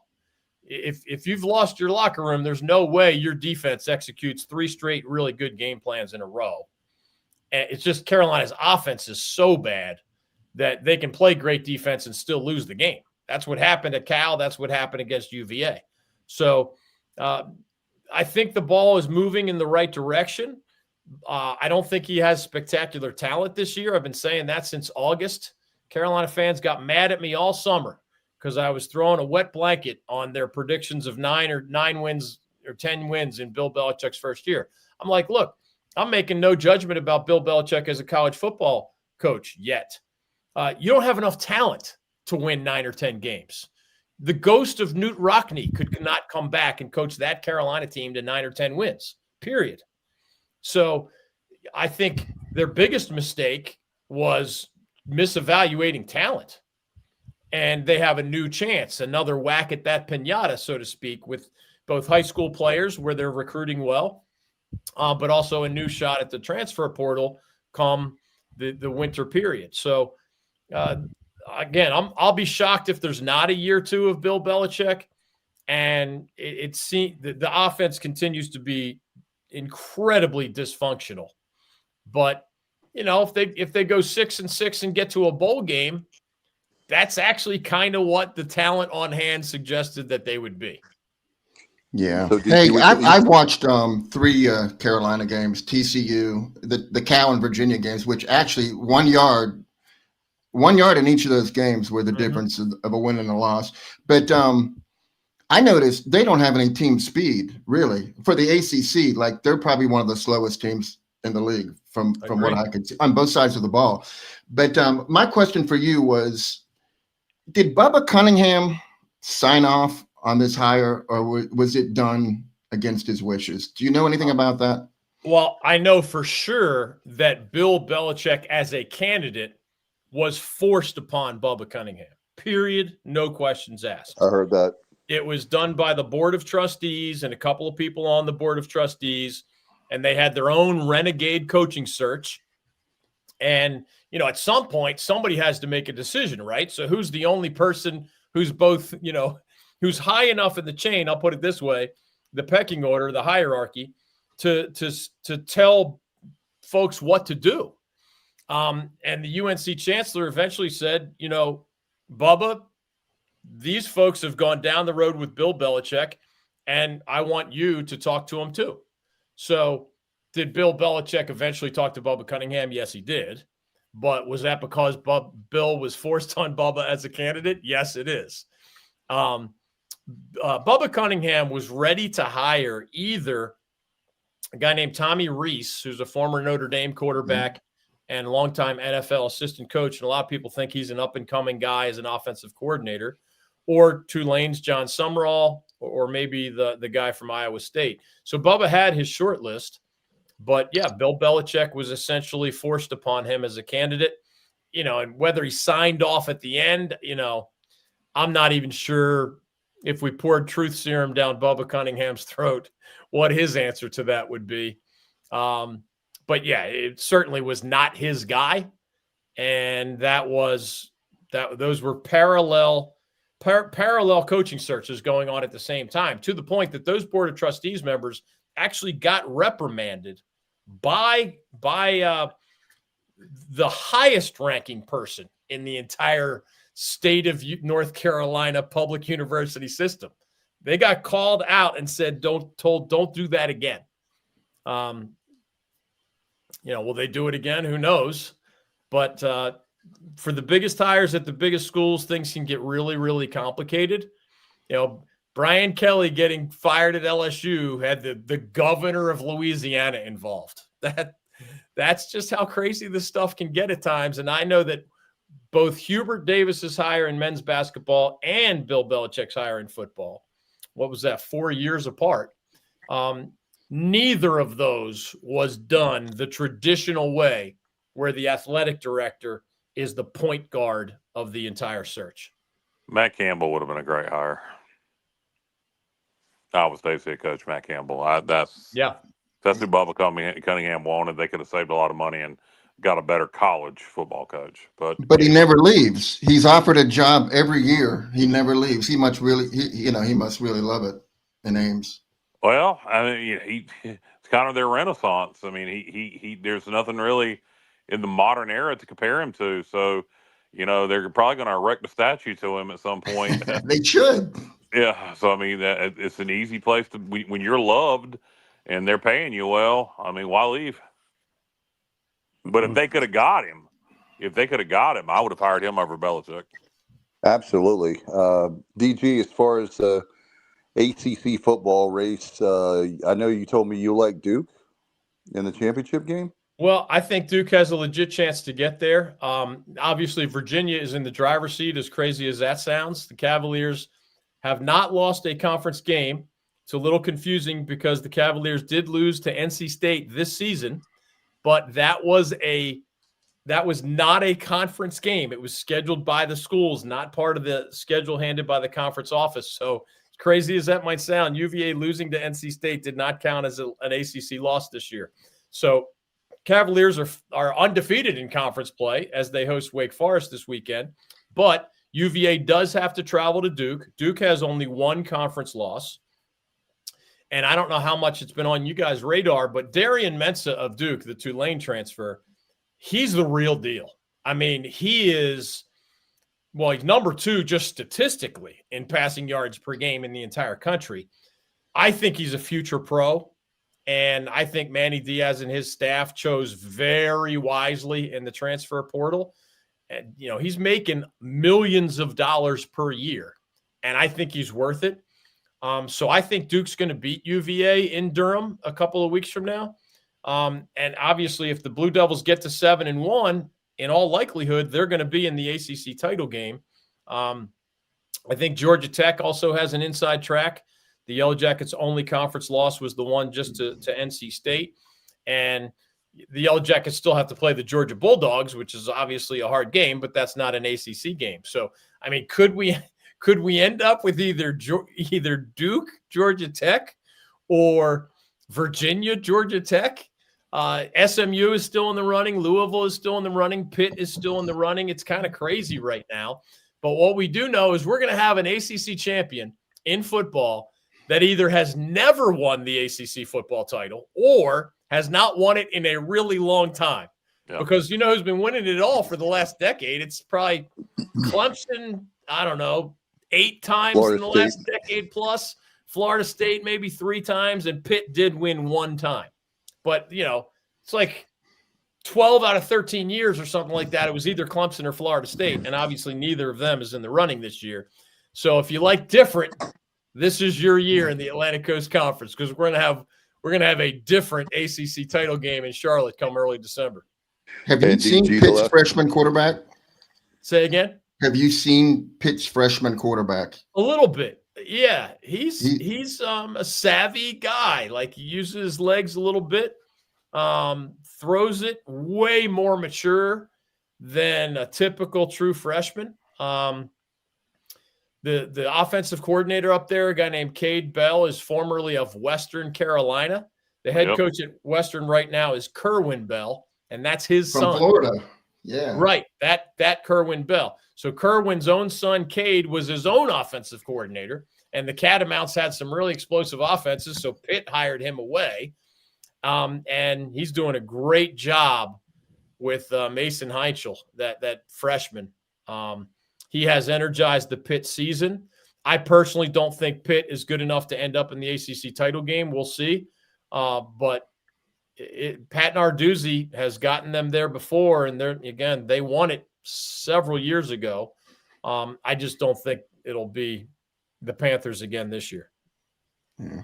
S11: If you've lost your locker room, there's no way your defense executes 3 straight really good game plans in a row. And it's just Carolina's offense is so bad that they can play great defense and still lose the game. That's what happened at Cal. That's what happened against UVA. So I think the ball is moving in the right direction. I don't think he has spectacular talent this year. I've been saying that since August. Carolina fans got mad at me all summer because I was throwing a wet blanket on their predictions of 9 wins or 10 wins in Bill Belichick's first year. I'm like, look, I'm making no judgment about Bill Belichick as a college football coach yet. You don't have enough talent to win 9 or 10 games. The ghost of Newt Rockne could not come back and coach that Carolina team to 9 or 10 wins, period. So I think their biggest mistake was misevaluating talent. And they have a new chance, another whack at that piñata, so to speak, with both high school players where they're recruiting well, but also a new shot at the transfer portal come the winter period. So, again, I'll be shocked if there's not a year or two of Bill Belichick, and it seems the offense continues to be incredibly dysfunctional. But if they go 6-6 and get to a bowl game, that's actually kind of what the talent on hand suggested that they would be.
S9: Yeah. So I've watched 3 Carolina games, TCU, the Cal and Virginia games, which actually 1 yard in each of those games were the difference of a win and a loss. But I noticed they don't have any team speed, really. For the ACC, like they're probably one of the slowest teams in the league from what I could see on both sides of the ball. But my question for you was, did Bubba Cunningham sign off on this hire, or was it done against his wishes? Do you know anything about that?
S11: Well, I know for sure that Bill Belichick as a candidate was forced upon Bubba Cunningham, period. No questions asked.
S7: I heard that.
S11: It was done by the board of trustees and a couple of people on the board of trustees, and they had their own renegade coaching search. And, at some point, somebody has to make a decision, right? So who's the only person who's both, who's high enough in the chain, I'll put it this way, the pecking order, the hierarchy, to tell folks what to do. And the UNC chancellor eventually said, Bubba, these folks have gone down the road with Bill Belichick, and I want you to talk to them too. So did Bill Belichick eventually talk to Bubba Cunningham? Yes, he did. But was that because Bill was forced on Bubba as a candidate? Yes, it is. Bubba Cunningham was ready to hire either a guy named Tommy Rees, who's a former Notre Dame quarterback and longtime NFL assistant coach, and a lot of people think he's an up-and-coming guy as an offensive coordinator, or Tulane's John Summerall, or maybe the guy from Iowa State. So Bubba had his short list, but yeah, Bill Belichick was essentially forced upon him as a candidate, and whether he signed off at the end, I'm not even sure if we poured truth serum down Bubba Cunningham's throat, what his answer to that would be. But yeah, it certainly was not his guy. And those were parallel coaching searches going on at the same time, to the point that those Board of Trustees members actually got reprimanded by the highest ranking person in the entire state of North Carolina public university system. They got called out and said, don't do that again. Will they do it again? Who knows? But for the biggest hires at the biggest schools, things can get really, really complicated. Brian Kelly getting fired at LSU had the governor of Louisiana involved. That's just how crazy this stuff can get at times. And I know that both Hubert Davis's hire in men's basketball and Bill Belichick's hire in football, what was that, 4 years apart? Neither of those was done the traditional way, where the athletic director is the point guard of the entire search.
S8: Matt Campbell would have been a great hire. Iowa State's head coach, Matt Campbell. That's who Bubba Cunningham wanted. They could have saved a lot of money and got a better college football coach. But
S9: he never leaves. He's offered a job every year. He never leaves. He must really love it in Ames.
S8: Well, I mean, it's kind of their renaissance. I mean, he there's nothing really in the modern era to compare him to. So, they're probably going to erect a statue to him at some point.
S9: They should.
S8: Yeah. So, I mean, it's an easy place to, when you're loved and they're paying you well, I mean, why leave? But if they could have got him, I would have hired him over Belichick.
S7: Absolutely. DG, as far as ACC football race, I know you told me you like Duke in the championship game.
S11: Well, I think Duke has a legit chance to get there. Obviously, Virginia is in the driver's seat, as crazy as that sounds. The Cavaliers have not lost a conference game. It's a little confusing because the Cavaliers did lose to NC State this season, but that was not a conference game. It was scheduled by the schools, not part of the schedule handed by the conference office. So, crazy as that might sound, UVA losing to NC State did not count as an ACC loss this year. So Cavaliers are undefeated in conference play as they host Wake Forest this weekend. But UVA does have to travel to Duke. Duke has only one conference loss. And I don't know how much it's been on you guys' radar, but Darian Mensah of Duke, the Tulane transfer, he's the real deal. I mean, he's number 2 just statistically in passing yards per game in the entire country. I think he's a future pro, and I think Manny Diaz and his staff chose very wisely in the transfer portal. And, he's making millions of dollars per year, and I think he's worth it. So I think Duke's going to beat UVA in Durham a couple of weeks from now. And obviously, if the Blue Devils get to 7-1, in all likelihood, they're going to be in the ACC title game. I think Georgia Tech also has an inside track. The Yellow Jackets' only conference loss was the one just to NC State. And the Yellow Jackets still have to play the Georgia Bulldogs, which is obviously a hard game, but that's not an ACC game. So, I mean, could we end up with either Duke, Georgia Tech, or Virginia, Georgia Tech? SMU is still in the running. Louisville is still in the running. Pitt is still in the running. It's kind of crazy right now. But what we do know is we're going to have an ACC champion in football that either has never won the ACC football title or has not won it in a really long time.
S8: Yeah.
S11: Because you know who's been winning it all for the last decade? It's probably Clemson, I don't know, 8 times
S7: Florida
S11: in the
S7: State.
S11: last decade plus. Florida State maybe 3 times, and Pitt did win 1 time. But, you know, it's like 12 out of 13 years or something like that. It was either Clemson or Florida State, and obviously neither of them is in the running this year. So if you like different, this is your year in the Atlantic Coast Conference, because we're gonna have a different ACC title game in Charlotte come early December.
S9: Have you seen Pitt's freshman quarterback?
S11: Say again?
S9: Have you seen Pitt's freshman quarterback?
S11: A little bit. Yeah. He's a savvy guy. Like, he uses his legs a little bit, throws it way more mature than a typical true freshman. The offensive coordinator up there, a guy named Cade Bell, is formerly of Western Carolina. The head coach at Western right now is Kerwin Bell, and that's his son.
S9: From Florida. Yeah.
S11: Right. That Kerwin Bell. So Kerwin's own son, Cade, was his own offensive coordinator, and the Catamounts had some really explosive offenses, so Pitt hired him away. And he's doing a great job with Mason Heinchel, that freshman. He has energized the Pitt season. I personally don't think Pitt is good enough to end up in the ACC title game. We'll see. But Pat Narduzzi has gotten them there before, and they won it several years ago. I just don't think it'll be the Panthers again this year.
S7: Yeah.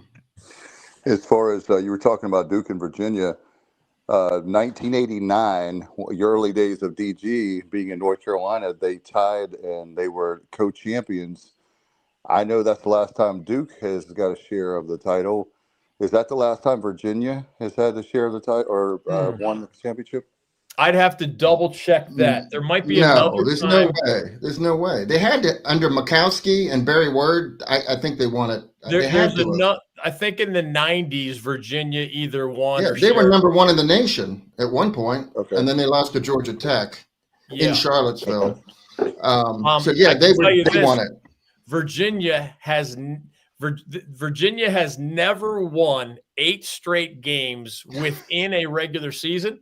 S7: As far as you were talking about Duke and Virginia, 1989, your early days of DG being in North Carolina, they tied and they were co-champions. I know that's the last time Duke has got a share of the title. Is that the last time Virginia has had a share of the title or won the championship?
S11: I'd have to double check that. There might be another
S9: there's
S11: time.
S9: No way. There's no way. They had to, under Mikowski and Barry Word, I think they won it.
S11: I think in the 90s, Virginia either won or
S9: they were number 1 in the nation at one point, and then they lost to Georgia Tech in Charlottesville. They won it.
S11: Virginia has never won 8 straight games within a regular season,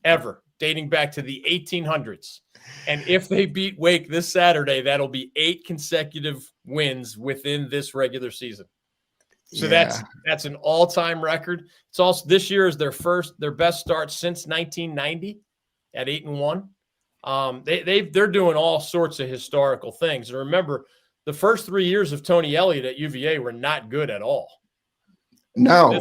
S11: ever, dating back to the 1800s. And if they beat Wake this Saturday, that'll be 8 consecutive wins within this regular season. So that's an all-time record. It's also, this year is their best start since 1990 at 8-1. They're doing all sorts of historical things. And remember, the first 3 years of Tony Elliott at UVA were not good at all.
S9: No,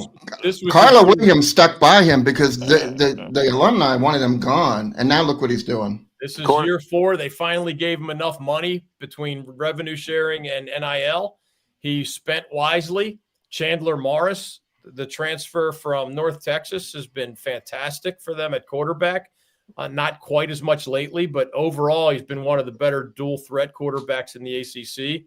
S11: this was
S9: Carla Williams stuck by him because the alumni wanted him gone, and now look what he's doing.
S11: This is year 4. They finally gave him enough money between revenue sharing and NIL. He spent wisely. Chandler Morris, the transfer from North Texas, has been fantastic for them at quarterback. Not quite as much lately, but overall, he's been one of the better dual threat quarterbacks in the ACC.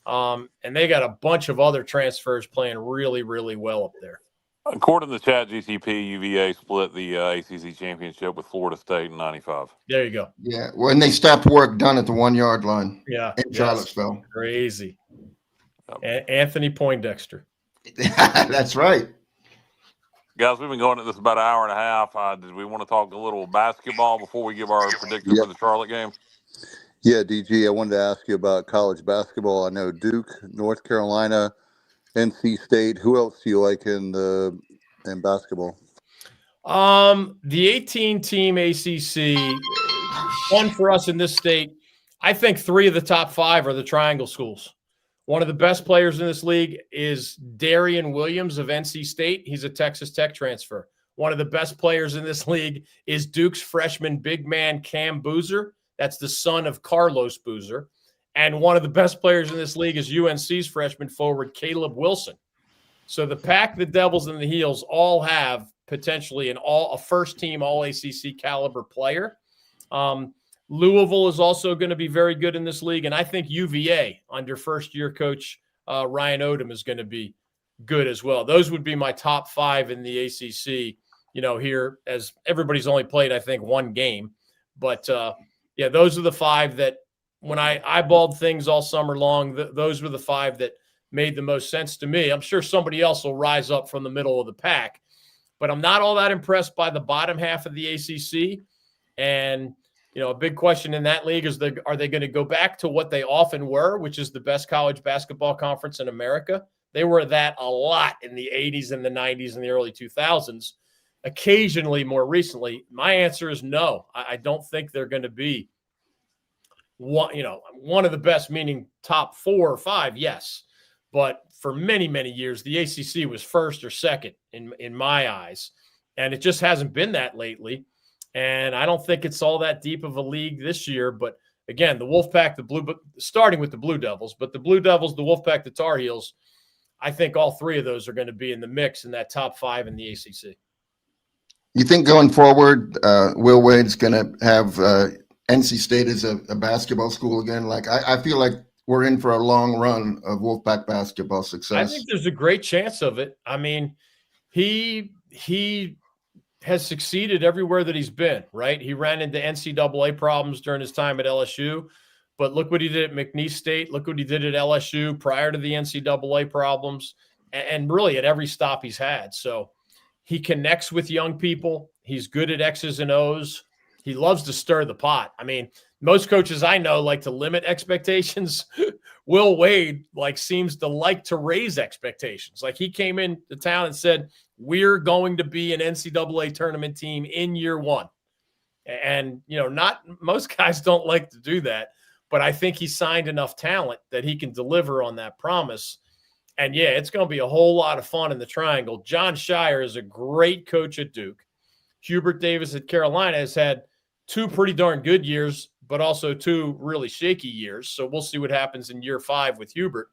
S11: And they got a bunch of other transfers playing really, really well up there.
S8: According to ChatGTP, UVA split the ACC championship with Florida State in '95.
S11: There you go.
S9: Yeah, when they stopped work done at the 1-yard line.
S11: Yeah,
S9: in Charlottesville.
S11: Crazy. Anthony Poindexter.
S9: That's right.
S8: Guys, we've been going at this about an hour and a half. Did we want to talk a little basketball before we give our predictions for the Charlotte game?
S7: Yeah, DG, I wanted to ask you about college basketball. I know Duke, North Carolina, NC State. Who else do you like in basketball?
S11: The 18-team ACC, fun for us in this state. I think 3 of the top 5 are the Triangle schools. One of the best players in this league is Darian Williams of NC State. He's a Texas Tech transfer. One of the best players in this league is Duke's freshman big man Cam Boozer. That's the son of Carlos Boozer. And one of the best players in this league is UNC's freshman forward Caleb Wilson. So the Pack, the Devils, and the Heels all have potentially a first-team All-ACC caliber player. Louisville is also going to be very good in this league, and I think UVA under first-year coach Ryan Odom is going to be good as well. Those would be my top 5 in the ACC, here, as everybody's only played, I think, 1 game. But, those are the 5 that when I eyeballed things all summer long, those were the 5 that made the most sense to me. I'm sure somebody else will rise up from the middle of the pack, but I'm not all that impressed by the bottom half of the ACC. And, a big question in that league is, are they going to go back to what they often were, which is the best college basketball conference in America? They were that a lot in the 80s and the 90s and the early 2000s. Occasionally, more recently, my answer is no. I don't think they're going to be one of the best, meaning top 4 or 5, yes. But for many, many years, the ACC was first or second in my eyes. And it just hasn't been that lately. And I don't think it's all that deep of a league this year. But again, the Wolfpack, starting with the Blue Devils, but the Blue Devils, the Wolfpack, the Tar Heels, I think all 3 of those are going to be in the mix in that top 5 in the ACC.
S9: You think going forward, Will Wade's going to have NC State as a basketball school again? Like, I feel like we're in for a long run of Wolfpack basketball success.
S11: I think there's a great chance of it. I mean, he has succeeded everywhere that he's been, right? He ran into NCAA problems during his time at LSU, but look what he did at McNeese State. Look what he did at LSU prior to the NCAA problems, and really at every stop he's had. So he connects with young people. He's good at X's and O's. He loves to stir the pot. I mean, most coaches I know like to limit expectations. Will Wade seems to like to raise expectations. Like, he came into town and said, we're going to be an NCAA tournament team in year 1. And, not most guys don't like to do that, but I think he signed enough talent that he can deliver on that promise. And yeah, it's going to be a whole lot of fun in the Triangle. John Shire is a great coach at Duke. Hubert Davis at Carolina has had 2 pretty darn good years, but also 2 really shaky years. So we'll see what happens in year 5 with Hubert.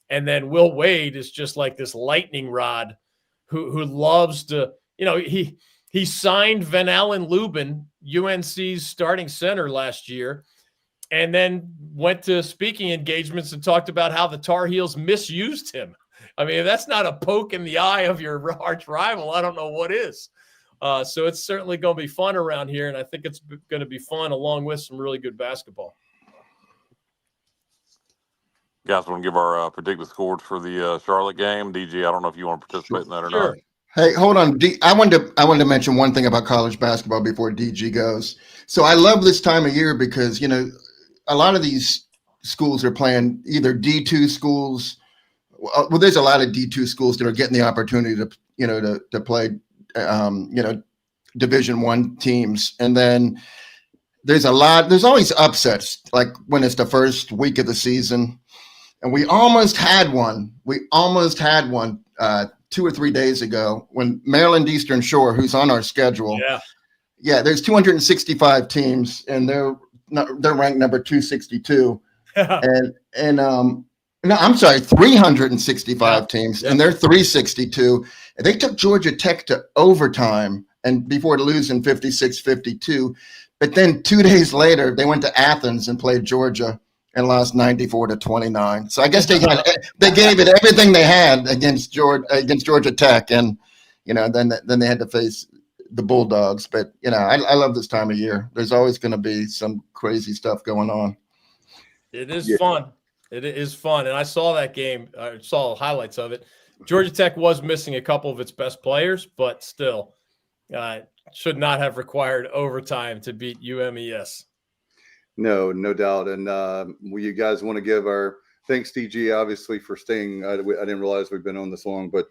S11: And then Will Wade is just like this lightning rod who loves to, he signed Van Allen Lubin, UNC's starting center last year, and then went to speaking engagements and talked about how the Tar Heels misused him. I mean, if that's not a poke in the eye of your arch rival, I don't know what is. So it's certainly going to be fun around here, and I think it's going to be fun along with some really good basketball.
S8: Guys, want to give our predictive scores for the Charlotte game? DG, I don't know if you want to participate in that or
S11: Sure.
S8: not.
S9: Hey, hold on. I wanted to mention one thing about college basketball before DG goes. So I love this time of year because, a lot of these schools are playing either D2 schools. Well, there's a lot of D2 schools that are getting the opportunity to play, Division I teams. And then there's always upsets, like when it's the first week of the season. And we almost had one. 2 or 3 days ago when Maryland Eastern Shore, who's on our schedule. Yeah, there's 265 teams, and they're ranked number 262. No, I'm sorry, 365 teams, and they're 362. They took Georgia Tech to overtime and before losing 56-52. But then 2 days later, they went to Athens and played Georgia and lost 94-29. So I guess they gave it everything they had against Georgia Tech, and then they had to face the Bulldogs. But I love this time of year. There's always going to be some crazy stuff going on.
S11: It is fun. It is fun, and I saw that game. I saw highlights of it. Georgia Tech was missing a couple of its best players, but still should not have required overtime to beat UMES.
S7: No doubt. And you guys want to give our thanks, DG, obviously, for staying. I didn't realize we've been on this long, but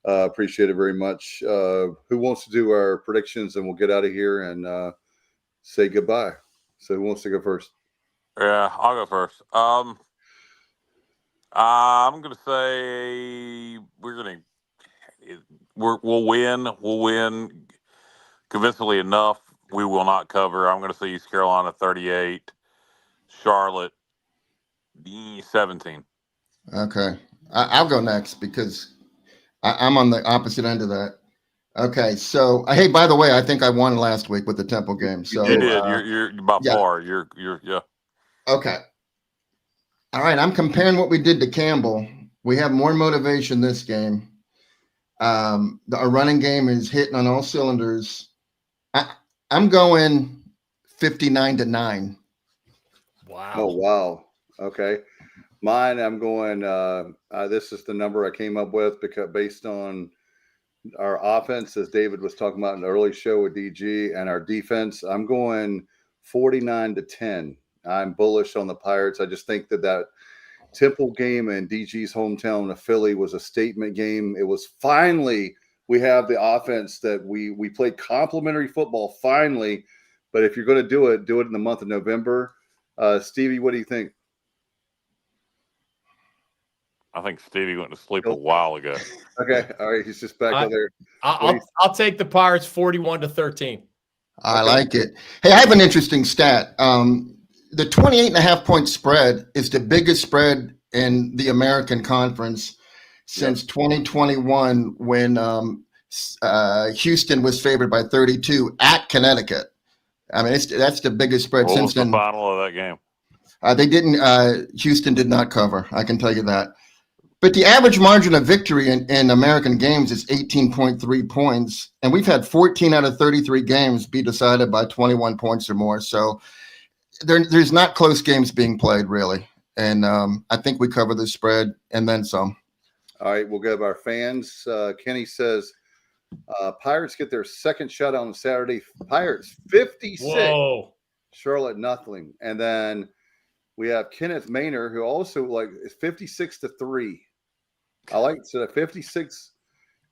S7: appreciate it very much. Who wants to do our predictions, and we'll get out of here and say goodbye. So who wants to go first?
S8: Yeah, I'll go first. I'm going to say we'll win. We'll win convincingly enough. We will not cover. I'm going to say East Carolina 38, Charlotte 17.
S9: Okay. I'll go next because I'm on the opposite end of that. Okay. So, hey, by the way, I think I won last week with the Temple game. So
S8: you did. You're by far. You're yeah.
S9: Okay. All right. I'm comparing what we did to Campbell. We have more motivation this game. Our running game is hitting on all cylinders. I'm going 59-9.
S11: Wow.
S7: Oh, wow. Okay. Mine, I'm going. This is the number I came up with because based on our offense, as David was talking about in the early show with DG, and our defense, I'm going 49-10. I'm bullish on the Pirates. I just think that Temple game in DG's hometown of Philly was a statement game. It was finally we have the offense that we played complementary football finally. But if you're going to do it in the month of November. Stevie, what do you think?
S8: I think Stevie went to sleep a while ago.
S7: Okay, all right, he's just back there.
S11: I'll take the Pirates 41-13.
S9: I like it. Hey, I have an interesting stat. The 28.5-point spread is the biggest spread in the American Conference since 2021 when Houston was favored by 32 at Connecticut. I mean, that's the biggest spread
S8: What
S9: since
S8: was the
S9: then.
S8: final of that game?
S9: They didn't. Houston did not cover. I can tell you that. But the average margin of victory in American games is 18.3 points, and we've had 14 out of 33 games be decided by 21 points or more. So there's not close games being played, really. And I think we cover the spread and then some.
S7: All right, we'll give our fans. Kenny says Pirates get their second shutout on Saturday. Pirates 56.
S11: Whoa.
S7: Charlotte nothing. And then we have Kenneth Maynor, who also is 56-3. I like so that 56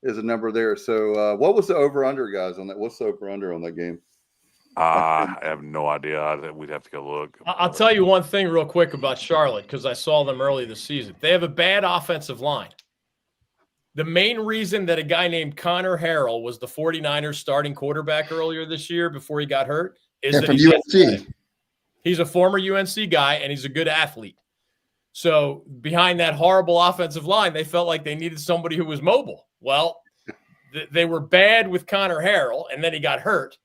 S7: is a number there. So what was the over-under, guys, on that? What's the over-under on that game?
S8: I have no idea. We'd have to go look.
S11: I'll tell you one thing real quick about Charlotte because I saw them early this season. They have a bad offensive line. The main reason that a guy named Connor Harrell was the 49ers starting quarterback earlier this year before he got hurt is that
S9: from UNC.
S11: He's a former UNC guy, and he's a good athlete. So behind that horrible offensive line, they felt like they needed somebody who was mobile. Well, they were bad with Connor Harrell, and then he got hurt.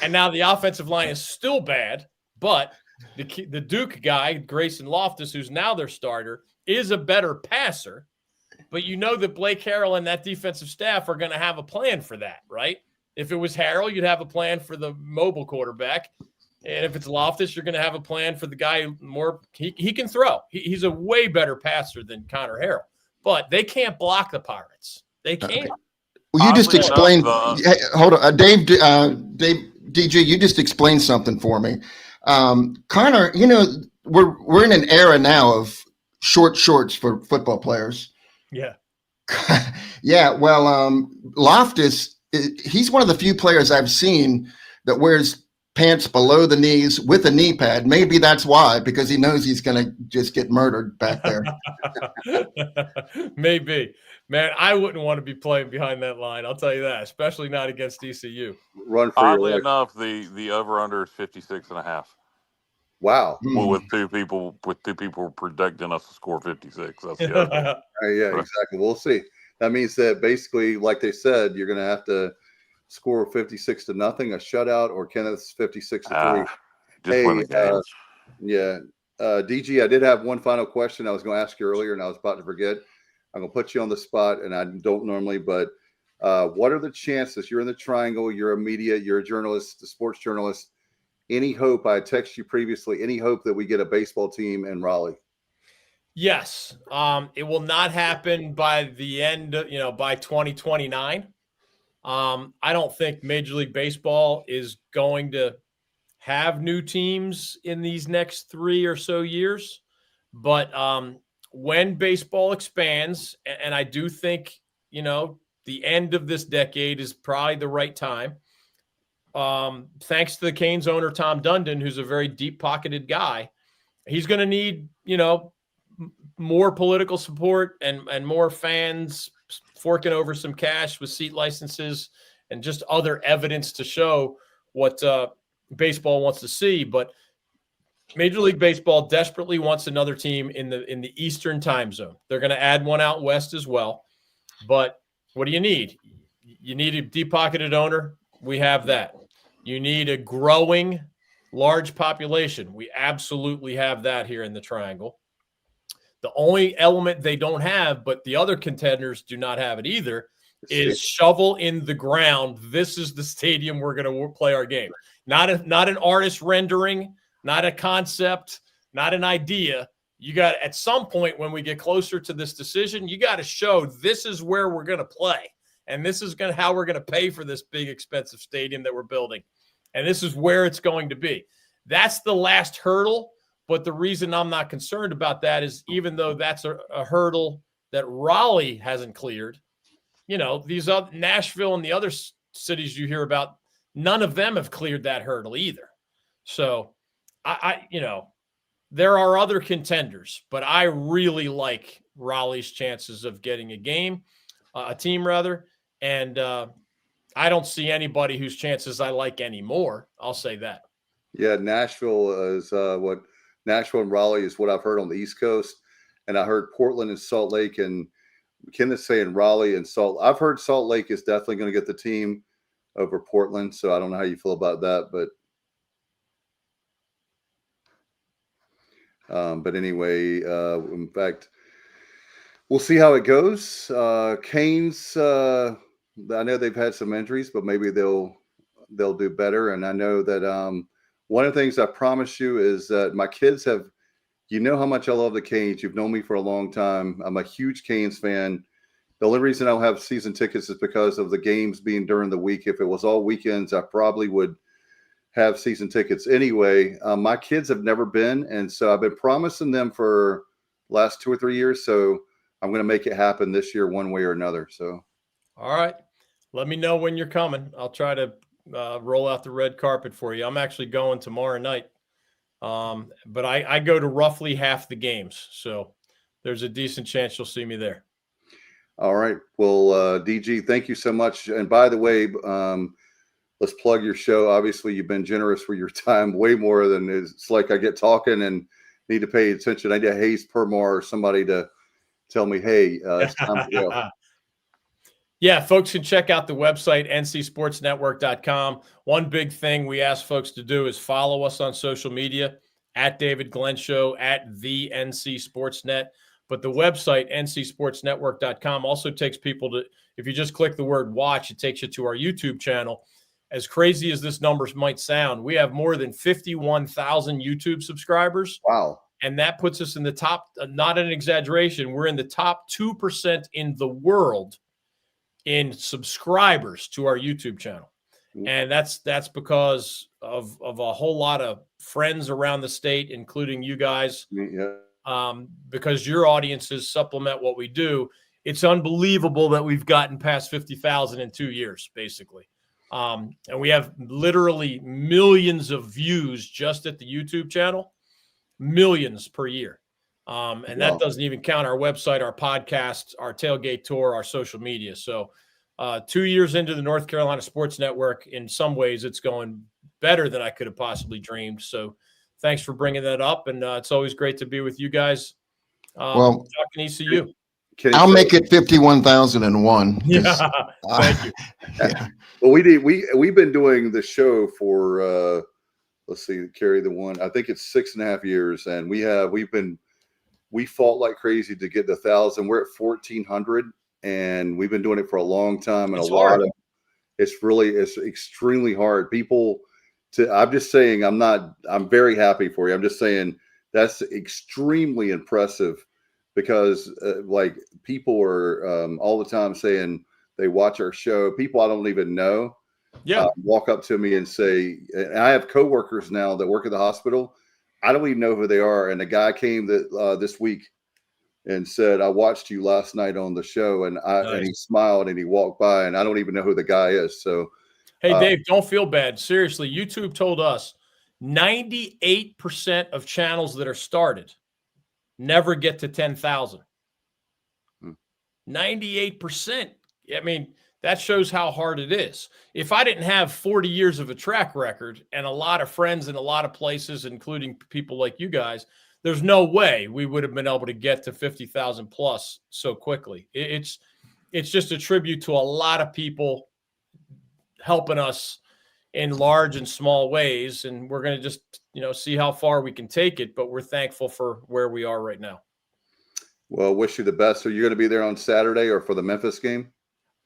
S11: And now the offensive line is still bad, but the Duke guy, Grayson Loftus, who's now their starter, is a better passer. But you know that Blake Harrell and that defensive staff are going to have a plan for that, right? If it was Harrell, you'd have a plan for the mobile quarterback. And if it's Loftus, you're going to have a plan for the guy more. He can throw. He's a way better passer than Connor Harrell. But they can't block the Pirates. They can't.
S9: Okay. Well, you just explained. Hold on, Dave. DG, you just explained something for me. Connor, we're in an era now of short shorts for football players.
S11: Yeah.
S9: Yeah. Well, Loftus, he's one of the few players I've seen that wears pants below the knees with a knee pad. Maybe that's why, because he knows he's going to just get murdered back there.
S11: Maybe. Man, I wouldn't want to be playing behind that line. I'll tell you that, especially not against ECU.
S7: Run for
S8: Oddly
S7: your life.
S8: enough, the over-under is 56.5.
S7: Wow.
S8: Well, with two people predicting us to score 56. That's the other.
S7: Yeah, exactly. We'll see. That means that basically, like they said, you're going to have to score 56-0, a shutout, or Kenneth's 56-3.
S8: Just win the game.
S7: Yeah. DG, I did have one final question I was going to ask you earlier, and I was about to forget. I'm going to put you on the spot, and I don't normally, but what are the chances? You're in the triangle, you're a media, you're a journalist, a sports journalist. Any hope, I texted you previously, any hope that we get a baseball team in Raleigh?
S11: Yes. It will not happen by the end, by 2029. I don't think Major League Baseball is going to have new teams in these next 3 or so years. But when baseball expands, and I do think, the end of this decade is probably the right time. Thanks to the Canes owner, Tom Dundon, who's a very deep-pocketed guy, he's going to need, more political support and more fans forking over some cash with seat licenses and just other evidence to show what baseball wants to see. But Major League Baseball desperately wants another team in the Eastern time zone. They're going to add one out west as well. But what do you need? You need a deep-pocketed owner. We have that. You need a growing, large population. We absolutely have that here in the Triangle. The only element they don't have, but the other contenders do not have it either, is shovel in the ground. This is the stadium we're going to play our game. Not an artist rendering, not a concept, not an idea. You got at some point when we get closer to this decision, you got to show this is where we're going to play. And this is how we're going to pay for this big, expensive stadium that we're building. And this is where it's going to be. That's the last hurdle. But the reason I'm not concerned about that is even though that's a hurdle that Raleigh hasn't cleared, these other Nashville and the other cities you hear about, none of them have cleared that hurdle either. So there are other contenders, but I really like Raleigh's chances of getting a team rather. And I don't see anybody whose chances I like anymore. I'll say that.
S7: Yeah, Nashville is Nashville and Raleigh is what I've heard on the East Coast. And I heard Portland and Salt Lake, and Kenneth's saying Raleigh and I've heard Salt Lake is definitely going to get the team over Portland. So I don't know how you feel about that, but anyway, in fact, we'll see how it goes. Canes, I know they've had some injuries, but maybe they'll do better. And I know that one of the things I promise you is that my kids have, how much I love the Canes. You've known me for a long time. I'm a huge Canes fan. The only reason I don't have season tickets is because of the games being during the week. If it was all weekends, I probably would have season tickets anyway. My kids have never been, and so I've been promising them for the last 2 or 3 years. So I'm going to make it happen this year one way or another. So,
S11: all right. Let me know when you're coming. I'll try to roll out the red carpet for you. I'm actually going tomorrow night. But I go to roughly half the games. So there's a decent chance you'll see me there.
S7: All right. Well, DG, thank you so much. And by the way, let's plug your show. Obviously, you've been generous with your time, way more than it's like I get talking and need to pay attention. I need Hayes Permar or somebody to tell me, hey, it's time to go.
S11: Yeah, folks can check out the website, ncsportsnetwork.com. One big thing we ask folks to do is follow us on social media, at David Glenn Show, at the NC Sportsnet. But the website, ncsportsnetwork.com, also takes people to, if you just click the word watch, it takes you to our YouTube channel. As crazy as this numbers might sound, we have more than 51,000 YouTube subscribers.
S7: Wow.
S11: And that puts us in the top, not an exaggeration, we're in the top 2% in the world in subscribers to our YouTube channel. And that's because of a whole lot of friends around the state, including you guys, because your audiences supplement what we do. It's unbelievable that we've gotten past 50,000 in 2 years, basically. And we have literally millions of views just at the YouTube channel, millions per year. And that doesn't even count our website, our podcasts, our tailgate tour, our social media. So 2 years into the North Carolina Sports Network, in some ways it's going better than I could have possibly dreamed. So thanks for bringing that up. And it's always great to be with you guys.
S9: Well,
S11: talking ECU.
S9: I'll make it 51,001.
S11: Yeah, thank you.
S7: Yeah. Well, we've been doing the show for let's see, carry the one. I think it's 6.5 years, and we fought like crazy to get to 1,000. We're at 1,400, and we've been doing it for a long time. And it's extremely hard. I'm just saying, I'm very happy for you. I'm just saying that's extremely impressive. Because like people are all the time saying they watch our show. People I don't even know walk up to me and say, and I have coworkers now that work at the hospital. I don't even know who they are. And a guy came this week and said, I watched you last night on the show. And and he smiled and he walked by, and I don't even know who the guy is. So,
S11: hey, Dave, don't feel bad. Seriously, YouTube told us 98% of channels that are started never get to 10,000. 98%. I mean, that shows how hard it is. If I didn't have 40 years of a track record and a lot of friends in a lot of places, including people like you guys, there's no way we would have been able to get to 50,000 plus so quickly. It's just a tribute to a lot of people helping us in large and small ways. And we're going to just, see how far we can take it, but we're thankful for where we are right now.
S7: Well, wish you the best. Are you going to be there on Saturday or for the Memphis game?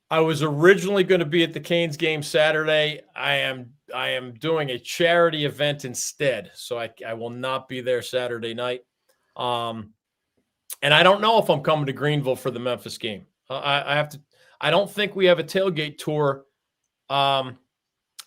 S11: I was originally going to be at the Canes game Saturday. I am doing a charity event instead. So I will not be there Saturday night. And I don't know if I'm coming to Greenville for the Memphis game. I have to. I don't think we have a tailgate tour. I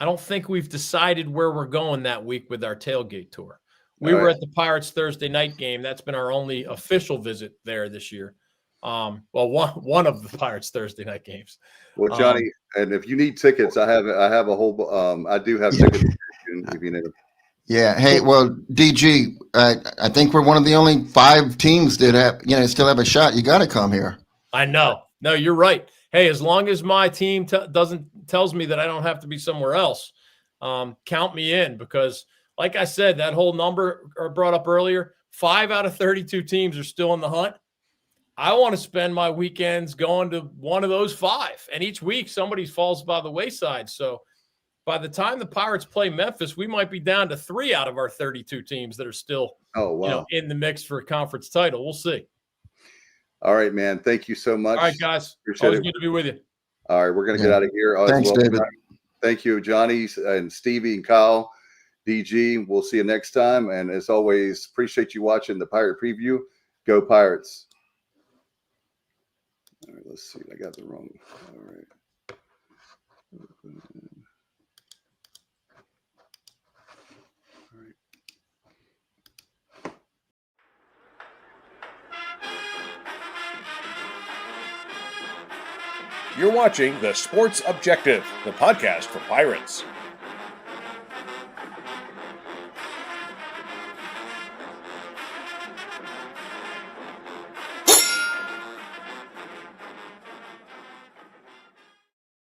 S11: don't think we've decided where we're going that week with our tailgate tour. We were at the Pirates Thursday night game. That's been our only official visit there this year. Well, one of the Pirates Thursday night games.
S7: Well, Johnny, and if you need tickets, I have a whole. I do have tickets if you need them.
S9: Yeah. Hey, well, DG, I think we're one of the only 5 teams that have, still have a shot. You got to come here.
S11: I know. No, you're right. Hey, as long as my team tells me that I don't have to be somewhere else, count me in, because like I said, that whole number brought up earlier, 5 out of 32 teams are still in the hunt. I want to spend my weekends going to one of those 5, and each week somebody falls by the wayside. So by the time the Pirates play Memphis, we might be down to 3 out of our 32 teams that are still in the mix for a conference title. We'll see.
S7: All right, man. Thank you so much.
S11: All right, guys.
S7: Appreciate
S11: Always
S7: it.
S11: good to be with you.
S7: All right, we're going to get out of here.
S9: Thanks, David.
S7: Thank you, Johnny and Stevie and Kyle, DG. We'll see you next time. And as always, appreciate you watching the Pirate Preview. Go Pirates. All right, let's see. I got the wrong. All right.
S5: You're watching The Sports Objective, the podcast for Pirates.